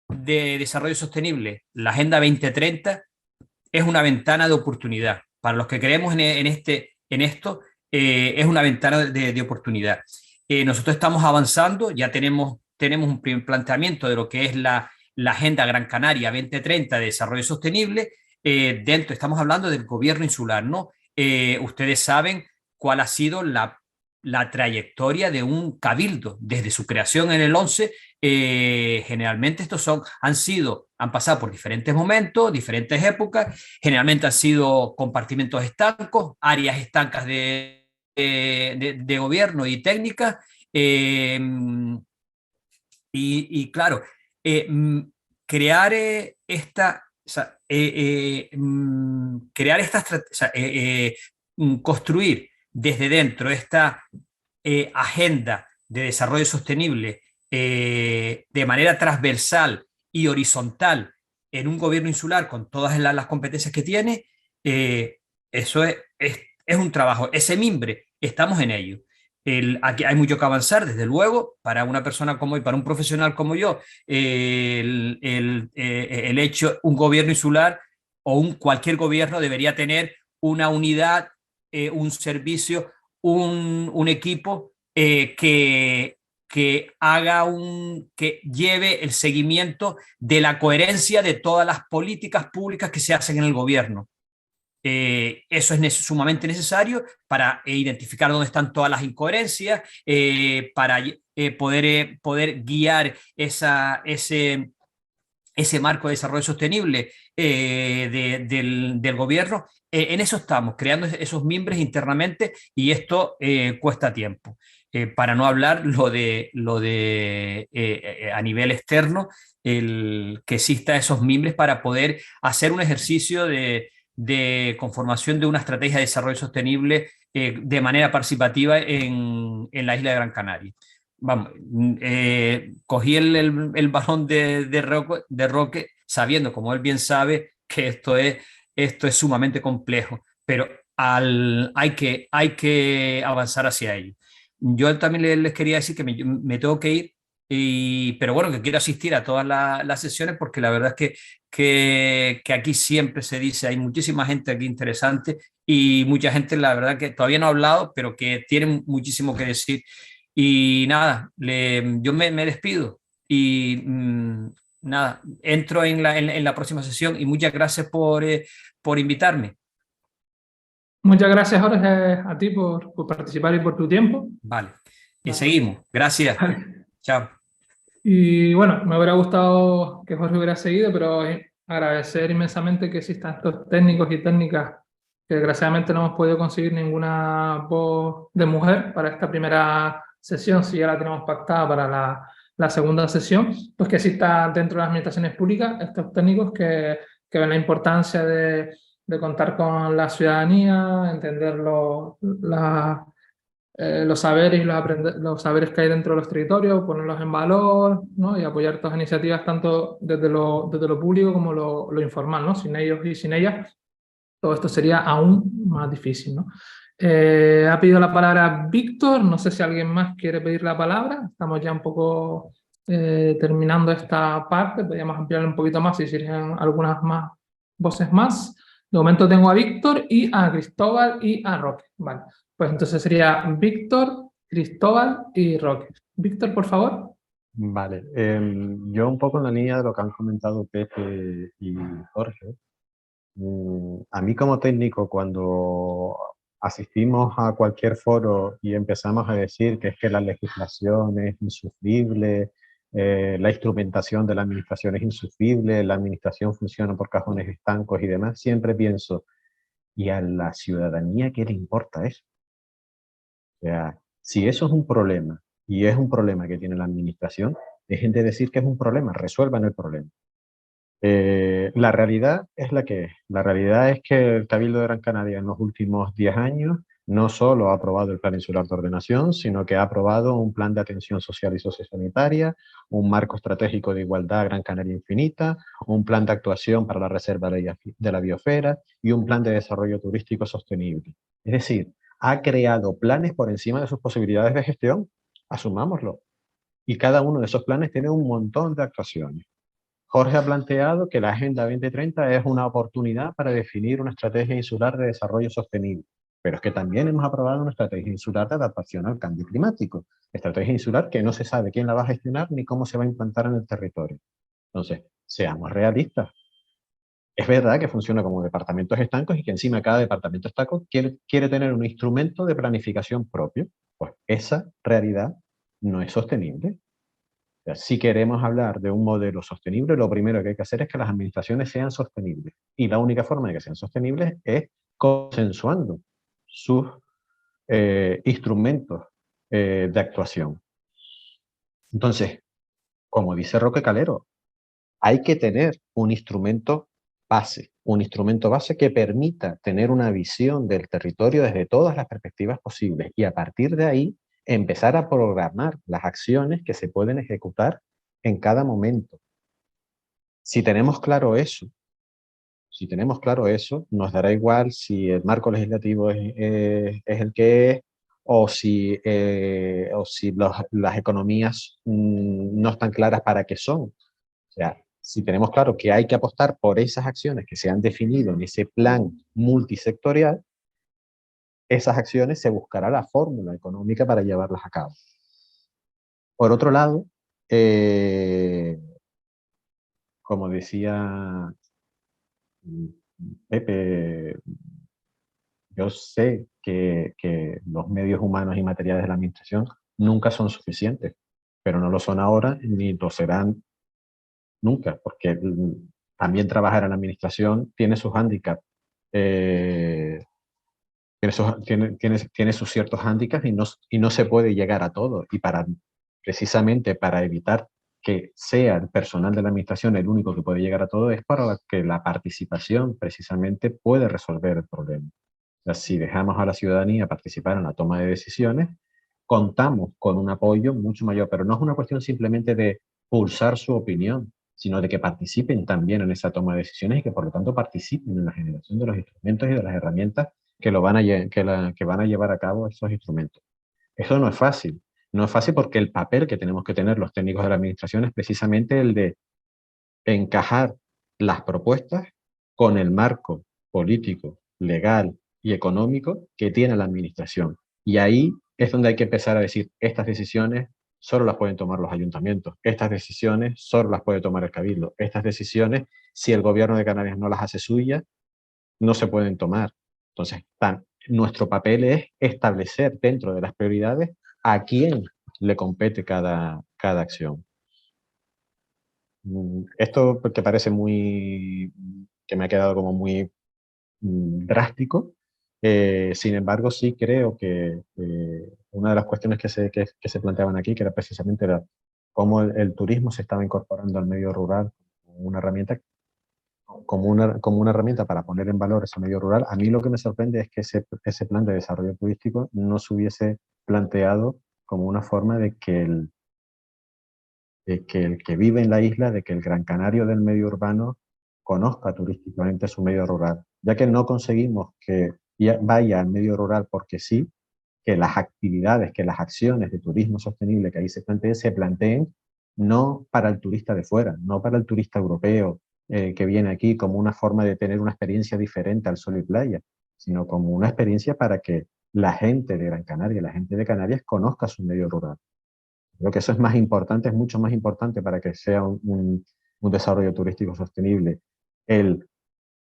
de desarrollo sostenible, la Agenda 2030, es una ventana de oportunidad. Para los que creemos en esto, es una ventana de oportunidad. Nosotros estamos avanzando, ya tenemos un primer planteamiento de lo que es la Agenda Gran Canaria 2030 de desarrollo sostenible. Estamos hablando del gobierno insular, ¿no? Ustedes saben cuál ha sido la trayectoria de un cabildo desde su creación en el 11. Generalmente estos han pasado por diferentes momentos, diferentes épocas, generalmente han sido compartimentos estancos, áreas estancas de gobierno y técnicas, y claro, crear construir desde dentro esta agenda de desarrollo sostenible de manera transversal y horizontal en un gobierno insular con todas las competencias que tiene, eso es un trabajo. Ese mimbre, estamos en ello. Aquí hay mucho que avanzar, desde luego, para una persona como y para un profesional como yo, el hecho, un gobierno insular o cualquier gobierno debería tener una unidad, un servicio, un equipo que lleve el seguimiento de la coherencia de todas las políticas públicas que se hacen en el gobierno. Eso es sumamente necesario para identificar dónde están todas las incoherencias, para poder guiar ese marco de desarrollo sostenible del gobierno. En eso estamos, creando esos mimbres internamente, y esto cuesta tiempo. Para no hablar a nivel externo, que exista esos mimbres para poder hacer un ejercicio de conformación de una estrategia de desarrollo sostenible de manera participativa en la isla de Gran Canaria. Vamos, cogí el balón de Roque, sabiendo, como él bien sabe, que esto es sumamente complejo, pero hay que avanzar hacia ello. Yo también les quería decir que me tengo que ir, pero bueno, que quiero asistir a todas las sesiones, porque la verdad es que aquí siempre se dice, hay muchísima gente aquí interesante y mucha gente, la verdad, que todavía no ha hablado, pero que tiene muchísimo que decir. Y nada, yo me despido y nada, entro en la próxima sesión, y muchas gracias por invitarme. Muchas gracias, Jorge, a ti por participar y por tu tiempo. Vale, y seguimos. Gracias. Vale. Chao. Y bueno, me hubiera gustado que Jorge hubiera seguido, pero agradecer inmensamente que existan estos técnicos y técnicas, que desgraciadamente no hemos podido conseguir ninguna voz de mujer para esta primera sesión, si ya la tenemos pactada para la segunda sesión, pues que exista dentro de las administraciones públicas estos técnicos que ven la importancia de contar con la ciudadanía, entender los saberes y los saberes que hay dentro de los territorios, ponerlos en valor, ¿no? Y apoyar todas las iniciativas tanto desde lo público como lo informal, ¿no? Sin ellos y sin ellas, todo esto sería aún más difícil, ¿no? Ha pedido la palabra Víctor, no sé si alguien más quiere pedir la palabra, estamos ya un poco terminando esta parte, podríamos ampliar un poquito más si surgen algunas más voces más. De momento tengo a Víctor y a Cristóbal y a Roque. Vale, pues entonces sería Víctor, Cristóbal y Roque. Víctor, por favor. Vale, yo un poco en la línea de lo que han comentado Pepe y Jorge. A mí como técnico, cuando asistimos a cualquier foro y empezamos a decir que es que la legislación es insufrible, la instrumentación de la administración es insufrible, la administración funciona por cajones estancos y demás, siempre pienso, ¿y a la ciudadanía qué le importa eso? O sea, si eso es un problema y es un problema que tiene la administración, dejen de decir que es un problema, resuelvan el problema. La realidad es la que es. La realidad es que el Cabildo de Gran Canaria en los últimos 10 años no solo ha aprobado el Plan Insular de Ordenación, sino que ha aprobado un plan de atención social y sociosanitaria, un marco estratégico de igualdad Gran Canaria Infinita, un plan de actuación para la reserva de la biosfera y un plan de desarrollo turístico sostenible. Es decir, ha creado planes por encima de sus posibilidades de gestión, asumámoslo. Y cada uno de esos planes tiene un montón de actuaciones. Jorge ha planteado que la Agenda 2030 es una oportunidad para definir una estrategia insular de desarrollo sostenible, pero es que también hemos aprobado una estrategia insular de adaptación al cambio climático, estrategia insular que no se sabe quién la va a gestionar ni cómo se va a implantar en el territorio. Entonces, seamos realistas. Es verdad que funciona como departamentos estancos y que encima cada departamento estanco quiere tener un instrumento de planificación propio. Pues esa realidad no es sostenible. O sea, si queremos hablar de un modelo sostenible, lo primero que hay que hacer es que las administraciones sean sostenibles. Y la única forma de que sean sostenibles es consensuando sus instrumentos de actuación. Entonces, como dice Roque Calero, hay que tener un instrumento base que permita tener una visión del territorio desde todas las perspectivas posibles y a partir de ahí empezar a programar las acciones que se pueden ejecutar en cada momento. Si tenemos claro eso, nos dará igual si el marco legislativo es el que es o si las economías no están claras para qué son. O sea, si tenemos claro que hay que apostar por esas acciones que se han definido en ese plan multisectorial, esas acciones se buscará la fórmula económica para llevarlas a cabo. Por otro lado, como decía Pepe, yo sé que los medios humanos y materiales de la administración nunca son suficientes, pero no lo son ahora ni lo serán nunca, porque también trabajar en la administración tiene sus hándicaps. Tiene sus ciertos hándicaps y no se puede llegar a todo. Y precisamente para evitar que sea el personal de la administración el único que puede llegar a todo, es para que la participación precisamente puede resolver el problema. O sea, si dejamos a la ciudadanía participar en la toma de decisiones, contamos con un apoyo mucho mayor, pero no es una cuestión simplemente de pulsar su opinión, sino de que participen también en esa toma de decisiones y que por lo tanto participen en la generación de los instrumentos y de las herramientas que van a llevar a cabo esos instrumentos. Eso no es fácil. No es fácil porque el papel que tenemos que tener los técnicos de la administración es precisamente el de encajar las propuestas con el marco político, legal y económico que tiene la administración. Y ahí es donde hay que empezar a decir, estas decisiones solo las pueden tomar los ayuntamientos, estas decisiones solo las puede tomar el Cabildo, estas decisiones, si el gobierno de Canarias no las hace suyas, no se pueden tomar. Entonces, nuestro papel es establecer dentro de las prioridades a quién le compete cada acción. Esto que parece que me ha quedado como muy drástico, sin embargo sí creo que una de las cuestiones que se planteaban aquí, que era precisamente cómo el turismo se estaba incorporando al medio rural como una herramienta para poner en valor ese medio rural. A mí lo que me sorprende es que ese plan de desarrollo turístico no se hubiese planteado como una forma de que el que vive en la isla, de que el gran canario del medio urbano conozca turísticamente su medio rural, ya que no conseguimos que vaya al medio rural porque sí, que las actividades, que las acciones de turismo sostenible que ahí se planteen no para el turista de fuera, no para el turista europeo que viene aquí como una forma de tener una experiencia diferente al sol y playa, sino como una experiencia para que la gente de Gran Canaria, la gente de Canarias conozca su medio rural. Creo que eso es más importante, es mucho más importante para que sea un desarrollo turístico sostenible, el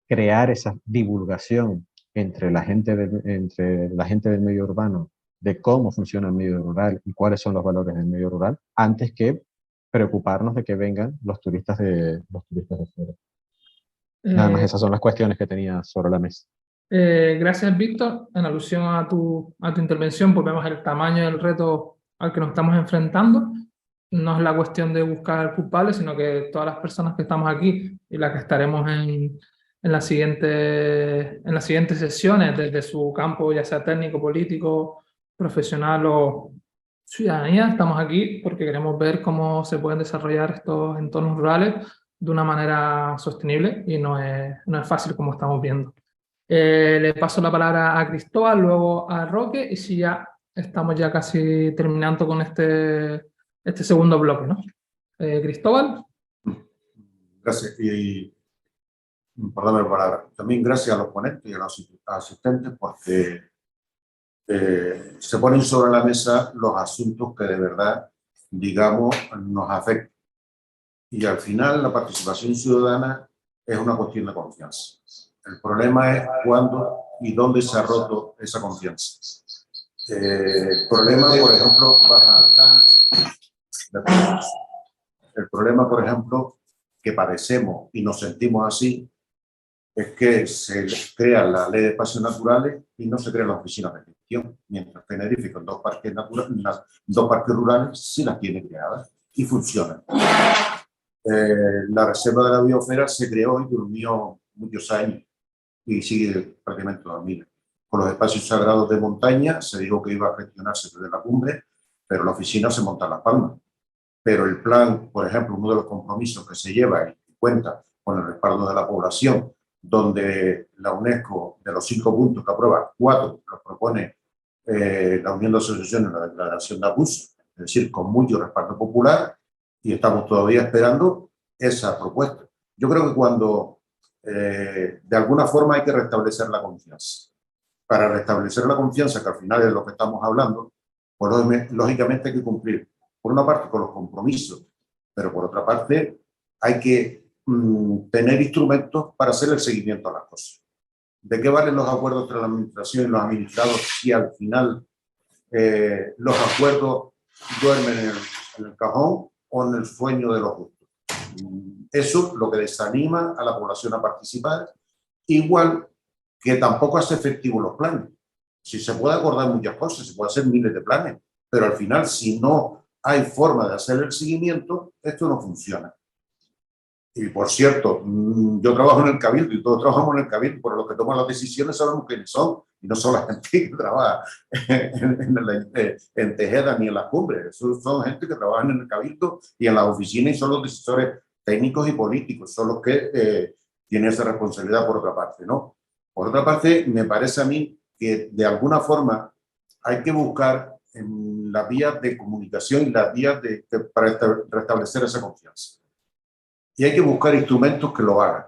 crear esa divulgación entre la gente del medio urbano, de cómo funciona el medio rural y cuáles son los valores del medio rural, antes que preocuparnos de que vengan los turistas de fuera. Nada más, esas son las cuestiones que tenía sobre la mesa. Gracias, Víctor. En alusión a tu intervención, pues vemos el tamaño del reto al que nos estamos enfrentando. No es la cuestión de buscar culpables, sino que todas las personas que estamos aquí y las que estaremos en las siguientes sesiones desde su campo, ya sea técnico, político, profesional o ciudadanía, estamos aquí porque queremos ver cómo se pueden desarrollar estos entornos rurales de una manera sostenible y no es fácil como estamos viendo. Le paso la palabra a Cristóbal, luego a Roque, y si ya estamos ya casi terminando con este segundo bloque, ¿no? Cristóbal. Gracias. Y perdóname la palabra. También gracias a los ponentes y a los asistentes porque se ponen sobre la mesa los asuntos que de verdad, digamos, nos afectan. Y al final la participación ciudadana es una cuestión de confianza. El problema es cuándo y dónde se ha roto esa confianza. El problema, por ejemplo, el problema, por ejemplo, que padecemos y nos sentimos así, es que se crea la ley de espacios naturales y no se crean las oficinas de gestión, mientras Tenerife con dos parques rurales sí las tiene creadas y funcionan. La reserva de la biosfera se creó y durmió muchos años y sigue prácticamente dormida. Con los espacios sagrados de montaña se dijo que iba a gestionarse desde la cumbre, pero la oficina se monta en Las Palmas. Pero el plan, por ejemplo, uno de los compromisos que se lleva y cuenta con el respaldo de la población, donde la UNESCO, de los 5 puntos que aprueba, 4 los propone la Unión de Asociaciones en la Declaración de Abuso, es decir, con mucho respaldo popular, y estamos todavía esperando esa propuesta. Yo creo que cuando de alguna forma hay que restablecer la confianza. Para restablecer la confianza, que al final es lo que estamos hablando, pues lógicamente hay que cumplir, por una parte, con los compromisos, pero por otra parte hay que tener instrumentos para hacer el seguimiento a las cosas. ¿De qué valen los acuerdos entre la administración y los administrados si al final los acuerdos duermen en el cajón o en el sueño de los justos? Eso lo que desanima a la población a participar, igual que tampoco hace efectivos los planes. Si se puede acordar muchas cosas, se puede hacer miles de planes, pero al final, si no hay forma de hacer el seguimiento, esto no funciona. Y por cierto, yo trabajo en el Cabildo y todos trabajamos en el Cabildo, pero los que toman las decisiones sabemos quiénes son, y no son la gente que trabaja en Tejeda ni en las cumbres. Son gente que trabaja en el Cabildo y en las oficinas y son los decisores técnicos y políticos, son los que tienen esa responsabilidad por otra parte, ¿no? Por otra parte, me parece a mí que de alguna forma hay que buscar en las vías de comunicación y las vías para restablecer esa confianza. Y hay que buscar instrumentos que lo hagan.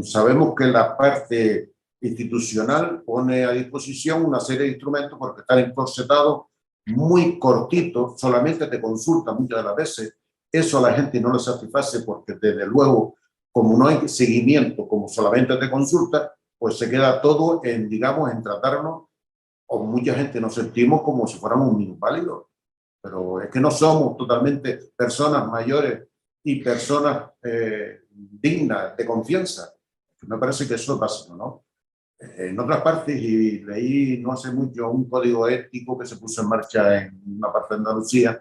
Sabemos que la parte institucional pone a disposición una serie de instrumentos porque están encorsetados, muy cortitos, solamente te consultan muchas de las veces. Eso a la gente no le satisface porque desde luego, como no hay seguimiento, como solamente te consulta, pues se queda todo en, digamos, en tratarnos, o mucha gente nos sentimos como si fuéramos minusválidos. Pero es que no somos totalmente personas mayores y personas dignas de confianza. Me parece que eso es básico, ¿no? En otras partes, y leí no hace mucho un código ético que se puso en marcha en una parte de Andalucía,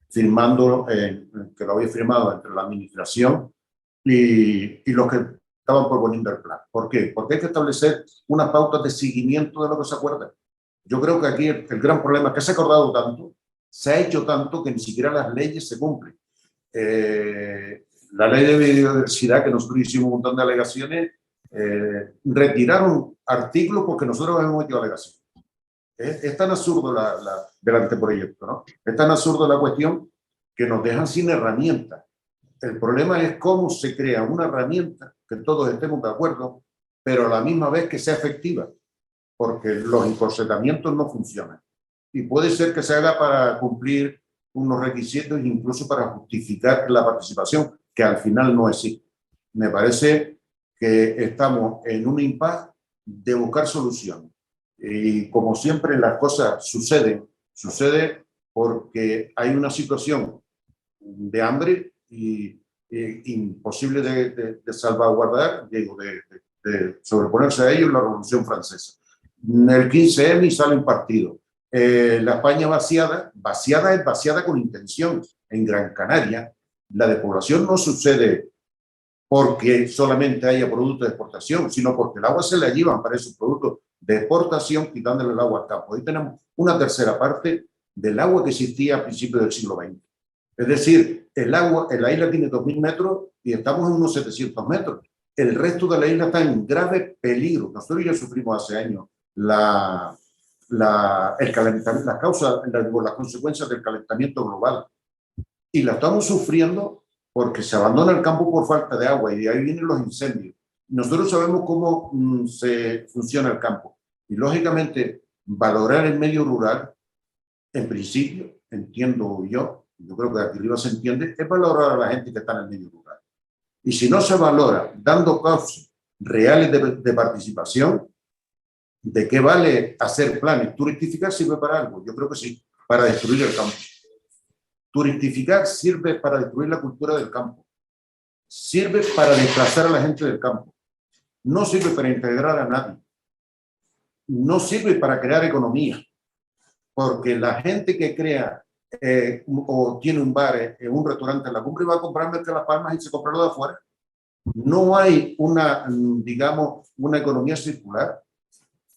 firmando, que lo había firmado entre la administración y los que estaban proponiendo el plan. ¿Por qué? Porque hay que establecer unas pautas de seguimiento de lo que se acuerda. Yo creo que aquí el gran problema es que se ha acordado tanto, se ha hecho tanto que ni siquiera las leyes se cumplen. La ley de biodiversidad, que nosotros hicimos un montón de alegaciones, retiraron artículos porque nosotros hemos hecho alegaciones. Es tan absurdo del anteproyecto, ¿no? Es tan absurdo la cuestión que nos dejan sin herramientas. El problema es cómo se crea una herramienta que todos estemos de acuerdo, pero a la misma vez que sea efectiva. porque los encorsetamientos no funcionan. Y puede ser que se haga para cumplir unos requisitos e incluso para justificar la participación, que al final no es así. Me parece que estamos en un impasse de buscar soluciones. Y como siempre las cosas sucede porque hay una situación de hambre y imposible de salvaguardar, digo, de sobreponerse a ello en la Revolución Francesa. En el 15M salen partidos. La España vaciada es vaciada con intención. En Gran Canaria, la despoblación no sucede porque solamente haya productos de exportación, sino porque el agua se la llevan para esos productos de exportación, quitándole el agua al campo. Hoy tenemos una tercera parte del agua que existía a principios del siglo XX. Es decir, el agua en la isla tiene 2.000 metros y estamos en unos 700 metros. El resto de la isla está en grave peligro. Nosotros ya sufrimos hace años las consecuencias del calentamiento global. Y la estamos sufriendo porque se abandona el campo por falta de agua y de ahí vienen los incendios. Nosotros sabemos cómo se funciona el campo. Y lógicamente, valorar el medio rural, en principio, entiendo yo creo que aquí arriba se entiende, es valorar a la gente que está en el medio rural. Y si no se valora dando causas reales de participación, ¿de qué vale hacer planes? ¿Turistificar sirve para algo? Yo creo que sí, para destruir el campo. Turistificar sirve para destruir la cultura del campo. Sirve para desplazar a la gente del campo. No sirve para integrar a nadie. No sirve para crear economía. Porque la gente que crea o tiene un bar, un restaurante en la cumbre va a comprar Merca Las Palmas y se compra lo de afuera. No hay una, digamos, una economía circular.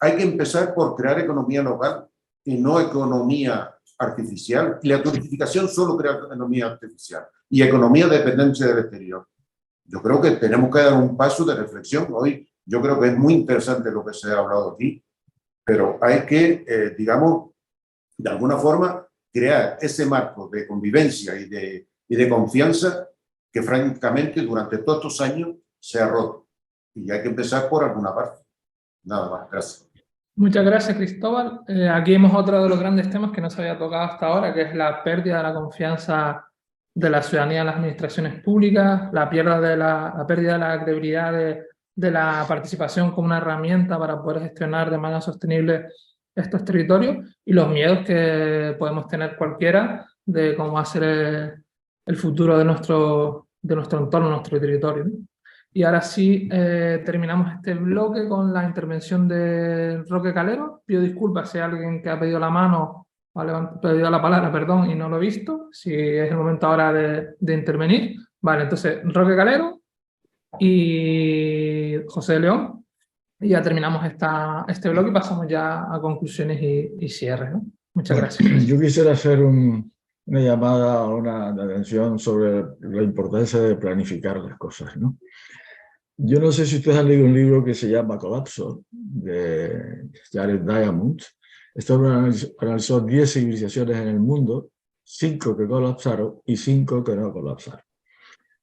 Hay que empezar por crear economía local y no economía artificial. Y la turistificación solo crea economía artificial y economía de dependencia del exterior. Yo creo que tenemos que dar un paso de reflexión. Hoy yo creo que es muy interesante lo que se ha hablado aquí, pero hay que, digamos, de alguna forma, crear ese marco de convivencia y de confianza que francamente durante todos estos años se ha roto. Y hay que empezar por alguna parte. Nada más, gracias. Muchas gracias, Cristóbal. Aquí vemos otro de los grandes temas que no se había tocado hasta ahora, que es la pérdida de la confianza de la ciudadanía en las administraciones públicas, la pérdida de la credibilidad de la participación como una herramienta para poder gestionar de manera sostenible estos territorios y los miedos que podemos tener cualquiera de cómo va a ser el futuro de nuestro entorno, nuestro territorio, ¿no? Y ahora sí, terminamos este bloque con la intervención de Roque Calero. Pido disculpas si hay alguien que ha pedido la mano o ha pedido la palabra, perdón, y no lo he visto, si es el momento ahora de intervenir. Vale, entonces, Roque Calero y José de León. Y ya terminamos este bloque y pasamos ya a conclusiones y cierre, ¿no? Muchas gracias. Yo quisiera hacer una llamada a una atención sobre la importancia de planificar las cosas, ¿no? Yo no sé si ustedes han leído un libro que se llama Colapso, de Jared Diamond. Este analizó 10 civilizaciones en el mundo, 5 que colapsaron y 5 que no colapsaron.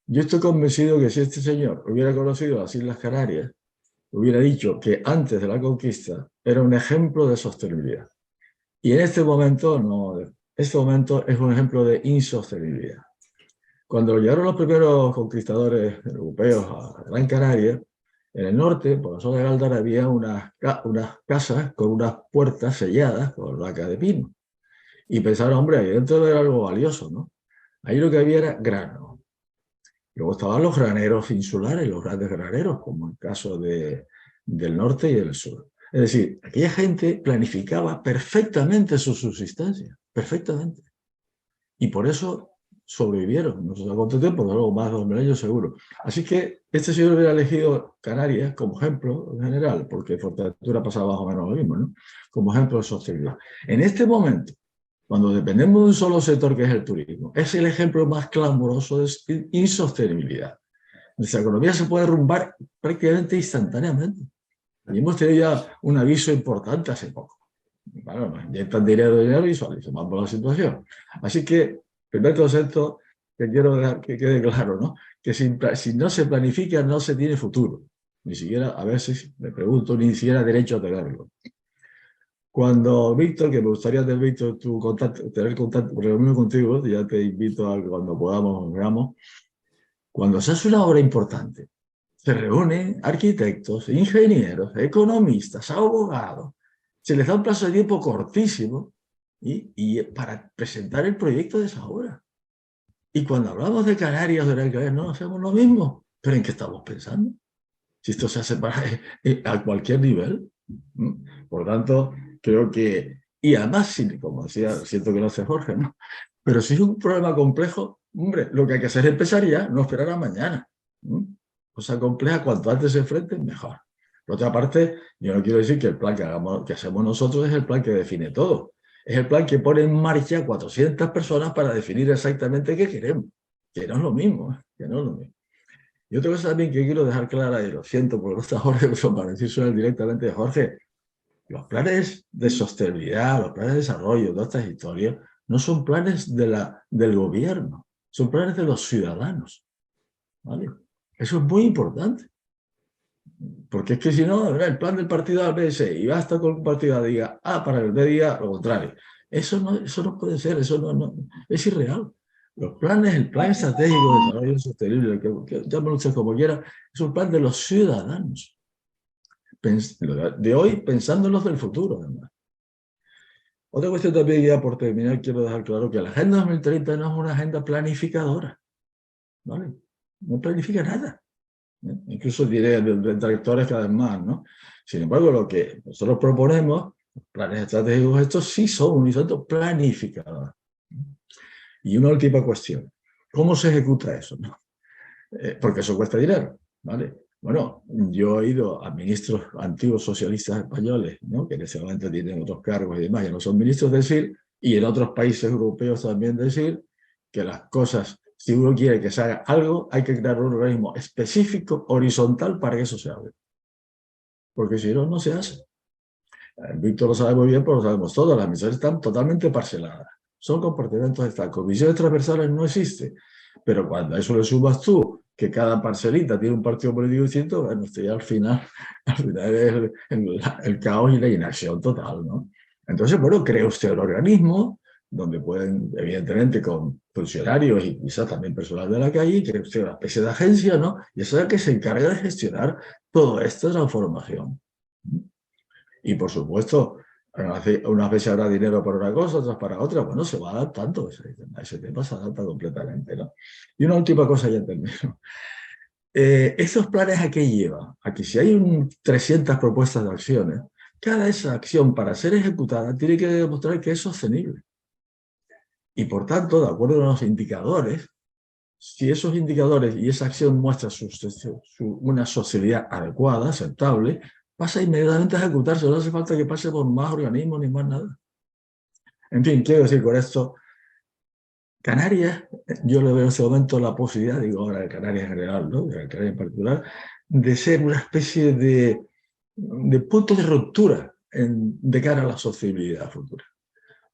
Yo estoy convencido que si este señor hubiera conocido las Islas Canarias, hubiera dicho que antes de la conquista era un ejemplo de sostenibilidad. Y en este momento no. Este momento es un ejemplo de insostenibilidad. Cuando llegaron los primeros conquistadores europeos a Gran Canaria, en el norte, por la zona de Galdar, había unas casas con unas puertas selladas con laca de pino. Y pensaron, hombre, ahí dentro era algo valioso, ¿no? Ahí lo que había era grano. Luego estaban los graneros insulares, los grandes graneros, como el caso del norte y del sur. Es decir, aquella gente planificaba perfectamente su subsistencia, perfectamente. Y por eso sobrevivieron, no sé cuánto tiempo, pero luego más de 2000 años seguro. Así que este señor hubiera elegido Canarias como ejemplo en general, porque Fuerteventura pasaba más o menos lo mismo, ¿no? Como ejemplo de sostenibilidad. En este momento, cuando dependemos de un solo sector que es el turismo, es el ejemplo más clamoroso de insostenibilidad. Nuestra economía se puede derrumbar prácticamente instantáneamente. Y hemos tenido ya un aviso importante hace poco. Bueno, nos inyectan dinero y visualizamos la situación. Así que, primer concepto que quiero dejar que quede claro, ¿no? Que si no se planifica, no se tiene futuro. Ni siquiera, a veces me pregunto, ni siquiera derecho a tenerlo. Cuando Víctor, que me gustaría tener, Víctor, tener contacto, reunirme contigo, ya te invito a que cuando podamos, nos veamos. Cuando se hace una obra importante, se reúnen arquitectos, ingenieros, economistas, abogados, se les da un plazo de tiempo cortísimo y para presentar el proyecto de esa obra. Y cuando hablamos de Canarias, de Gran Canaria, no hacemos lo mismo. ¿Pero en qué estamos pensando? Si esto se hace a cualquier nivel. Por tanto, creo que, y además, como decía, siento que lo hace Jorge, ¿no? Pero si es un problema complejo, hombre, lo que hay que hacer es empezar ya, no esperar a mañana. Cosa compleja, cuanto antes se enfrenten, mejor. Por otra parte, yo no quiero decir que el plan que hacemos nosotros es el plan que define todo. Es el plan que pone en marcha 400 personas para definir exactamente qué queremos. Que no es lo mismo, que no es lo mismo. Y otra cosa también que quiero dejar clara, y lo siento porque no está Jorge, pero para decirlo directamente de Jorge, los planes de sostenibilidad, los planes de desarrollo, todas estas historias, no son planes del gobierno, son planes de los ciudadanos. ¿Vale? Eso es muy importante. Porque es que si no, el plan del partido del PS y basta con un partido que diga A para el B diga lo contrario. Eso no puede ser, eso no, es irreal. Los planes, el plan estratégico de desarrollo sostenible, que llámenlo usted como quiera, es un plan de los ciudadanos. De hoy pensando en los del futuro, además. Otra cuestión también, ya por terminar, quiero dejar claro que la Agenda 2030 no es una agenda planificadora. ¿Vale? No planifica nada. Incluso diré de detractores cada vez más, ¿no? Sin embargo, lo que nosotros proponemos, los planes estratégicos estos sí son un instrumento planificador. Y una última cuestión, ¿cómo se ejecuta eso? ¿No? Porque eso cuesta dinero, ¿vale? Bueno, yo he ido a ministros antiguos socialistas españoles, ¿no? Que en ese momento tienen otros cargos y demás, ya no son ministros, decir, y en otros países europeos también decir que las cosas, si uno quiere que se haga algo, hay que crear un organismo específico, horizontal, para que eso se haga. Porque si no, no se hace. Víctor lo sabe muy bien, pero lo sabemos todos, las misiones están totalmente parceladas. Son compartimentos estancos. Misiones transversales no existe. Pero cuando a eso le sumas tú, que cada parcelita tiene un partido político distinto, bueno, esto ya al final es el caos y la inacción total, ¿no? Entonces, bueno, crea usted un organismo donde pueden, evidentemente, con funcionarios y quizás también personal de la calle, crea usted una especie de agencia, ¿no? Y eso es la que se encarga de gestionar toda esta transformación. Y por supuesto, unas veces habrá dinero para una cosa, otras para otra. Bueno, se va adaptando, ese tema se adapta completamente, ¿no? Y una última cosa, ya termino. Estos planes, ¿a qué llevan? A que si hay 300 propuestas de acciones, cada esa acción para ser ejecutada tiene que demostrar que es sostenible. Y por tanto, de acuerdo con los indicadores, si esos indicadores y esa acción muestra una sociedad adecuada, aceptable, pasa inmediatamente a ejecutarse, no hace falta que pase por más organismos ni más nada. En fin, quiero decir con esto, Canarias, yo le veo en este momento la posibilidad, digo ahora de Canarias en general, ¿no? De Canarias en particular, de ser una especie de punto de ruptura de cara a la sostenibilidad futura.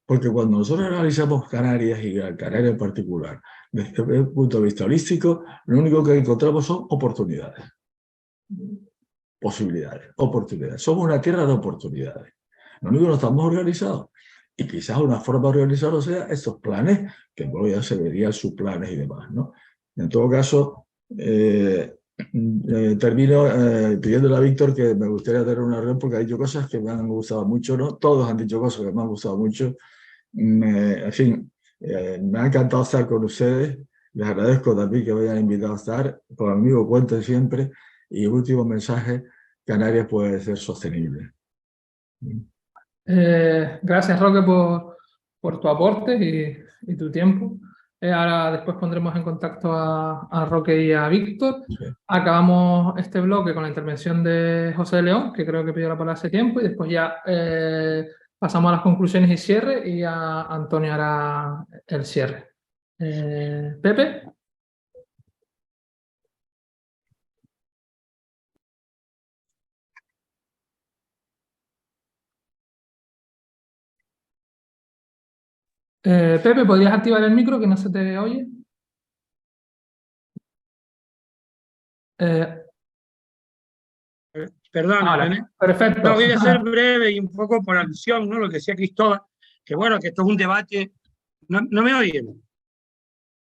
Porque cuando nosotros analizamos Canarias y Canarias en particular, desde el punto de vista holístico, lo único que encontramos son oportunidades. Posibilidades, oportunidades. Somos una tierra de oportunidades. Lo único que no estamos organizados. Y quizás una forma de organizarlo sea estos planes, que luego ya se verían sus planes y demás, ¿no? En todo caso, termino pidiéndole a Víctor que me gustaría tener una reunión porque ha dicho cosas que me han gustado mucho, ¿no? Todos han dicho cosas que me han gustado mucho. En fin, me ha encantado estar con ustedes. Les agradezco también que me hayan invitado a estar. Conmigo cuenten siempre. Y el último mensaje, Canarias puede ser sostenible. Gracias, Roque, por tu aporte y tu tiempo. Ahora después pondremos en contacto a Roque y a Víctor. Sí. Acabamos este bloque con la intervención de José León, que creo que pidió la palabra hace tiempo, y después ya pasamos a las conclusiones y cierre, y a Antonio hará el cierre. Pepe. Pepe, ¿podrías activar el micro que no se te oye? Perdón, Ahora, perfecto. no, voy a ser breve y un poco por alusión, ¿no? Lo que decía Cristóbal, que bueno, que esto es un debate. ¿No me oyen?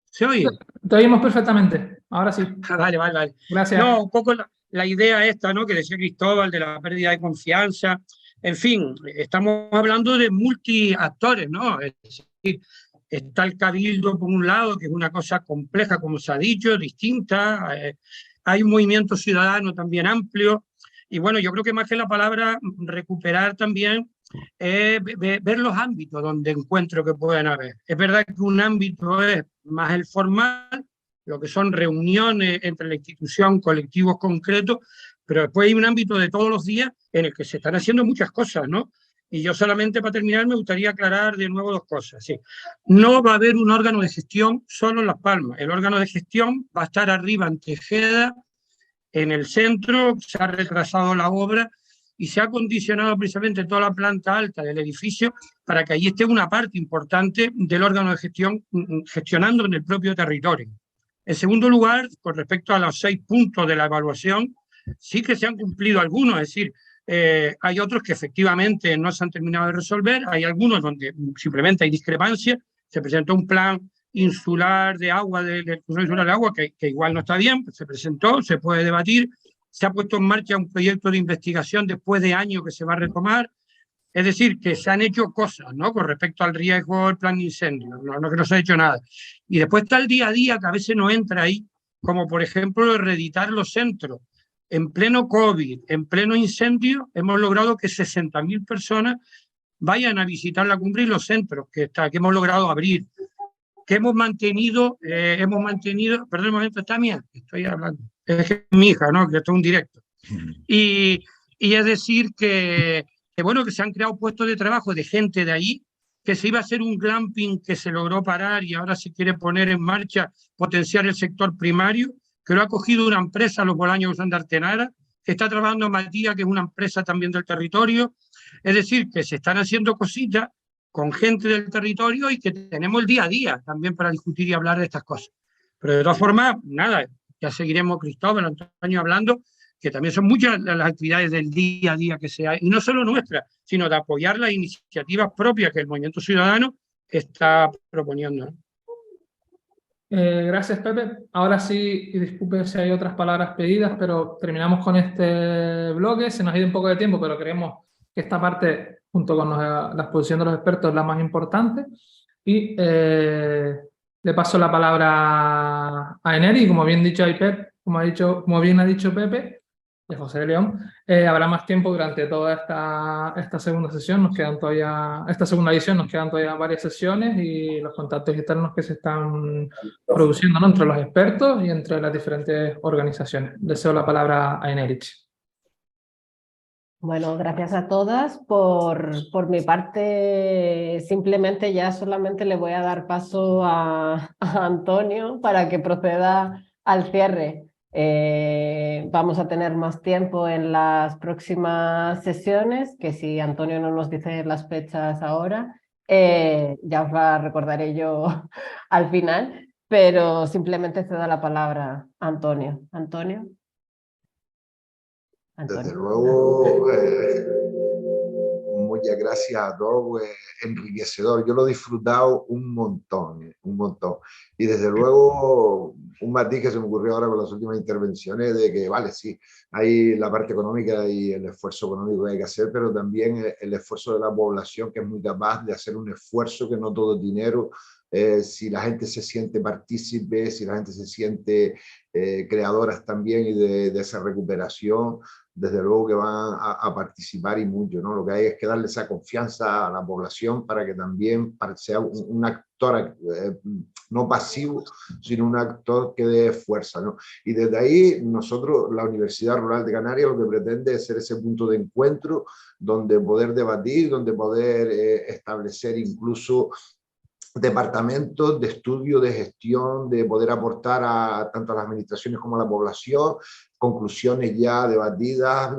¿Se oye? Te oímos perfectamente. Ahora sí. Vale, vale, vale. Gracias. No, un poco la idea esta, ¿no? Que decía Cristóbal, de la pérdida de confianza. En fin, estamos hablando de multiactores, ¿no? Es decir, está el cabildo por un lado, que es una cosa compleja, como se ha dicho, distinta. Hay un movimiento ciudadano también amplio. Y bueno, yo creo que más que la palabra recuperar también ver los ámbitos donde encuentro que pueden haber. Es verdad que un ámbito es más el formal, lo que son reuniones entre la institución, colectivos concretos, pero después hay un ámbito de todos los días en el que se están haciendo muchas cosas, ¿no? Y yo solamente para terminar me gustaría aclarar de nuevo dos cosas. Sí. No va a haber un órgano de gestión solo en Las Palmas. El órgano de gestión va a estar arriba en Tejeda, en el centro, se ha retrasado la obra y se ha condicionado precisamente toda la planta alta del edificio para que allí esté una parte importante del órgano de gestión gestionando en el propio territorio. En segundo lugar, con respecto a los 6 puntos de la evaluación, sí que se han cumplido algunos, es decir, hay otros que efectivamente no se han terminado de resolver, hay algunos donde simplemente hay discrepancias, se presentó un plan insular de agua, del Consejo Insular de Agua, que igual no está bien, se presentó, se puede debatir, se ha puesto en marcha un proyecto de investigación después de años que se va a retomar, es decir, que se han hecho cosas, ¿no? Con respecto al riesgo del plan de incendio, no que no se ha hecho nada. Y después está el día a día que a veces no entra ahí, como por ejemplo reeditar los centros. En pleno COVID, en pleno incendio, hemos logrado que 60.000 personas vayan a visitar la cumbre y los centros que hemos logrado abrir, que hemos mantenido, perdón un momento, está mía, estoy hablando, es que mi hija, ¿no? Que esto es un directo. Y es decir que bueno, que se han creado puestos de trabajo de gente de ahí, que se iba a hacer un glamping que se logró parar y ahora se quiere poner en marcha, potenciar el sector primario, que lo ha cogido una empresa, Los Bolaños de Artenara, que está trabajando Matías, que es una empresa también del territorio. Es decir, que se están haciendo cositas con gente del territorio y que tenemos el día a día también para discutir y hablar de estas cosas. Pero de todas formas, nada, ya seguiremos Cristóbal, Antonio hablando, que también son muchas las actividades del día a día que se hay, y no solo nuestras, sino de apoyar las iniciativas propias que el Movimiento Ciudadano está proponiendo. Gracias, Pepe. Ahora sí, y disculpe si hay otras palabras pedidas, pero terminamos con este bloque. Se nos ha ido un poco de tiempo, pero creemos que esta parte, junto con la exposición de los expertos, es la más importante. Y le paso la palabra a Eneri, como bien dicho hay Pep, como bien ha dicho Pepe, de José de León, habrá más tiempo durante toda esta segunda sesión, esta segunda edición, nos quedan todavía varias sesiones y los contactos internos que se están produciendo, ¿no? Entre los expertos y entre las diferentes organizaciones. Deseo la palabra a Enerich. Bueno, gracias a todas. Por mi parte, simplemente ya solamente le voy a dar paso a Antonio para que proceda al cierre. Vamos a tener más tiempo en las próximas sesiones, que si Antonio no nos dice las fechas ahora, ya os la recordaré yo al final, pero simplemente cedo la palabra a Antonio. Antonio. Desde luego, muchas gracias a todos, enriquecedor. Yo lo he disfrutado un montón, un montón. Y desde luego, un matiz que se me ocurrió ahora con las últimas intervenciones de que, vale, sí, hay la parte económica y el esfuerzo económico que hay que hacer, pero también el esfuerzo de la población, que es muy capaz de hacer un esfuerzo, que no todo es dinero. Si la gente se siente partícipe, si la gente se siente creadoras también y de esa recuperación, desde luego que van a participar y mucho, ¿no? Lo que hay es que darle esa confianza a la población para que también sea un actor no pasivo, sino un actor que dé fuerza, ¿no? Y desde ahí nosotros, la Universidad Rural de Canarias, lo que pretende es ser ese punto de encuentro donde poder debatir, donde poder establecer incluso departamentos de estudio, de gestión, de poder aportar tanto a las administraciones como a la población, conclusiones ya debatidas,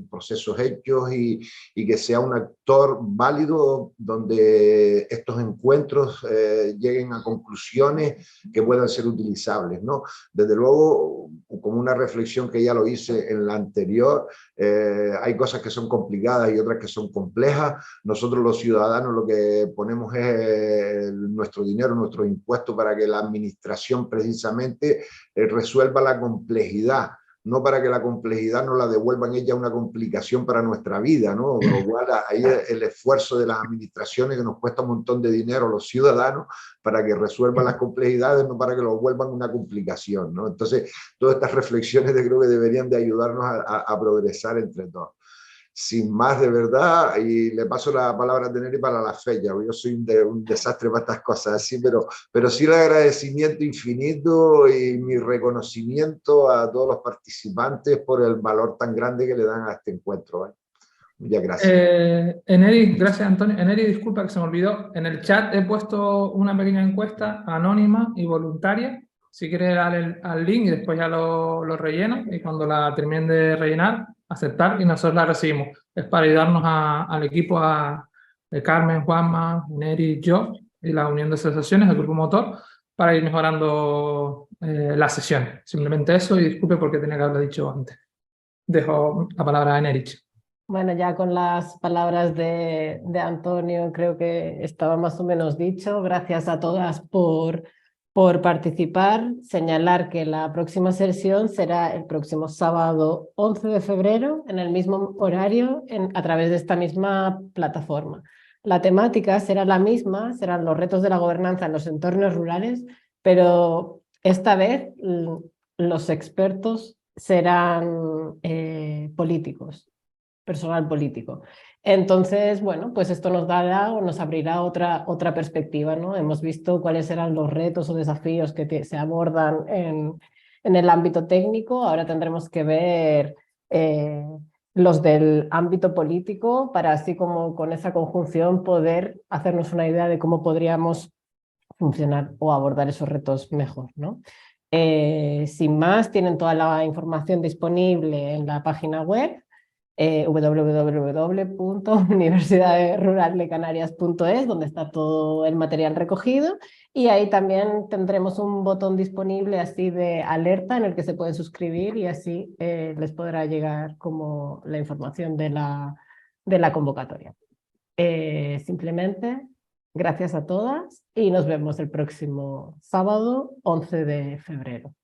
procesos hechos y que sea un actor válido donde estos encuentros lleguen a conclusiones que puedan ser utilizables, ¿no? Desde luego, como una reflexión que ya lo hice en la anterior, hay cosas que son complicadas y otras que son complejas. Nosotros los ciudadanos lo que ponemos es nuestro dinero, nuestros impuestos para que la administración precisamente resuelva la complejidad, no para que la complejidad nos la devuelvan ella una complicación para nuestra vida, ¿no? Con lo cual ahí el esfuerzo de las administraciones que nos cuesta un montón de dinero a los ciudadanos para que resuelvan las complejidades, no para que lo vuelvan una complicación, ¿no? Entonces, todas estas reflexiones creo que deberían de ayudarnos a progresar entre todos. Sin más, de verdad, y le paso la palabra a Teneri para la fecha, yo soy un desastre para estas cosas así, pero sí el agradecimiento infinito y mi reconocimiento a todos los participantes por el valor tan grande que le dan a este encuentro, ¿eh? Muchas gracias. Eneri, gracias Antonio. Eneri, disculpa que se me olvidó, en el chat he puesto una pequeña encuesta anónima y voluntaria. Si quieres darle al link y después ya lo relleno, y cuando la terminen de rellenar, aceptar y nosotros la recibimos. Es para ayudarnos al equipo de Carmen, Juanma, Neri, yo y la unión de asociaciones, el grupo motor, para ir mejorando las sesiones. Simplemente eso, y disculpe porque tenía que haberlo dicho antes. Dejo la palabra a Neri. Bueno, ya con las palabras de Antonio creo que estaba más o menos dicho. Gracias a todas por participar. Señalar que la próxima sesión será el próximo sábado 11 de febrero en el mismo horario a través de esta misma plataforma. La temática será la misma, serán los retos de la gobernanza en los entornos rurales, pero esta vez los expertos serán políticos, personal político. Entonces, bueno, pues esto nos dará o nos abrirá otra perspectiva, ¿no? Hemos visto cuáles eran los retos o desafíos que se abordan en el ámbito técnico. Ahora tendremos que ver los del ámbito político para así como con esa conjunción poder hacernos una idea de cómo podríamos funcionar o abordar esos retos mejor, ¿no? Sin más, tienen toda la información disponible en la página web www.universidadruraldecanarias.es, donde está todo el material recogido, y ahí también tendremos un botón disponible así de alerta en el que se pueden suscribir y así les podrá llegar como la información de la convocatoria. Simplemente gracias a todas y nos vemos el próximo sábado 11 de febrero.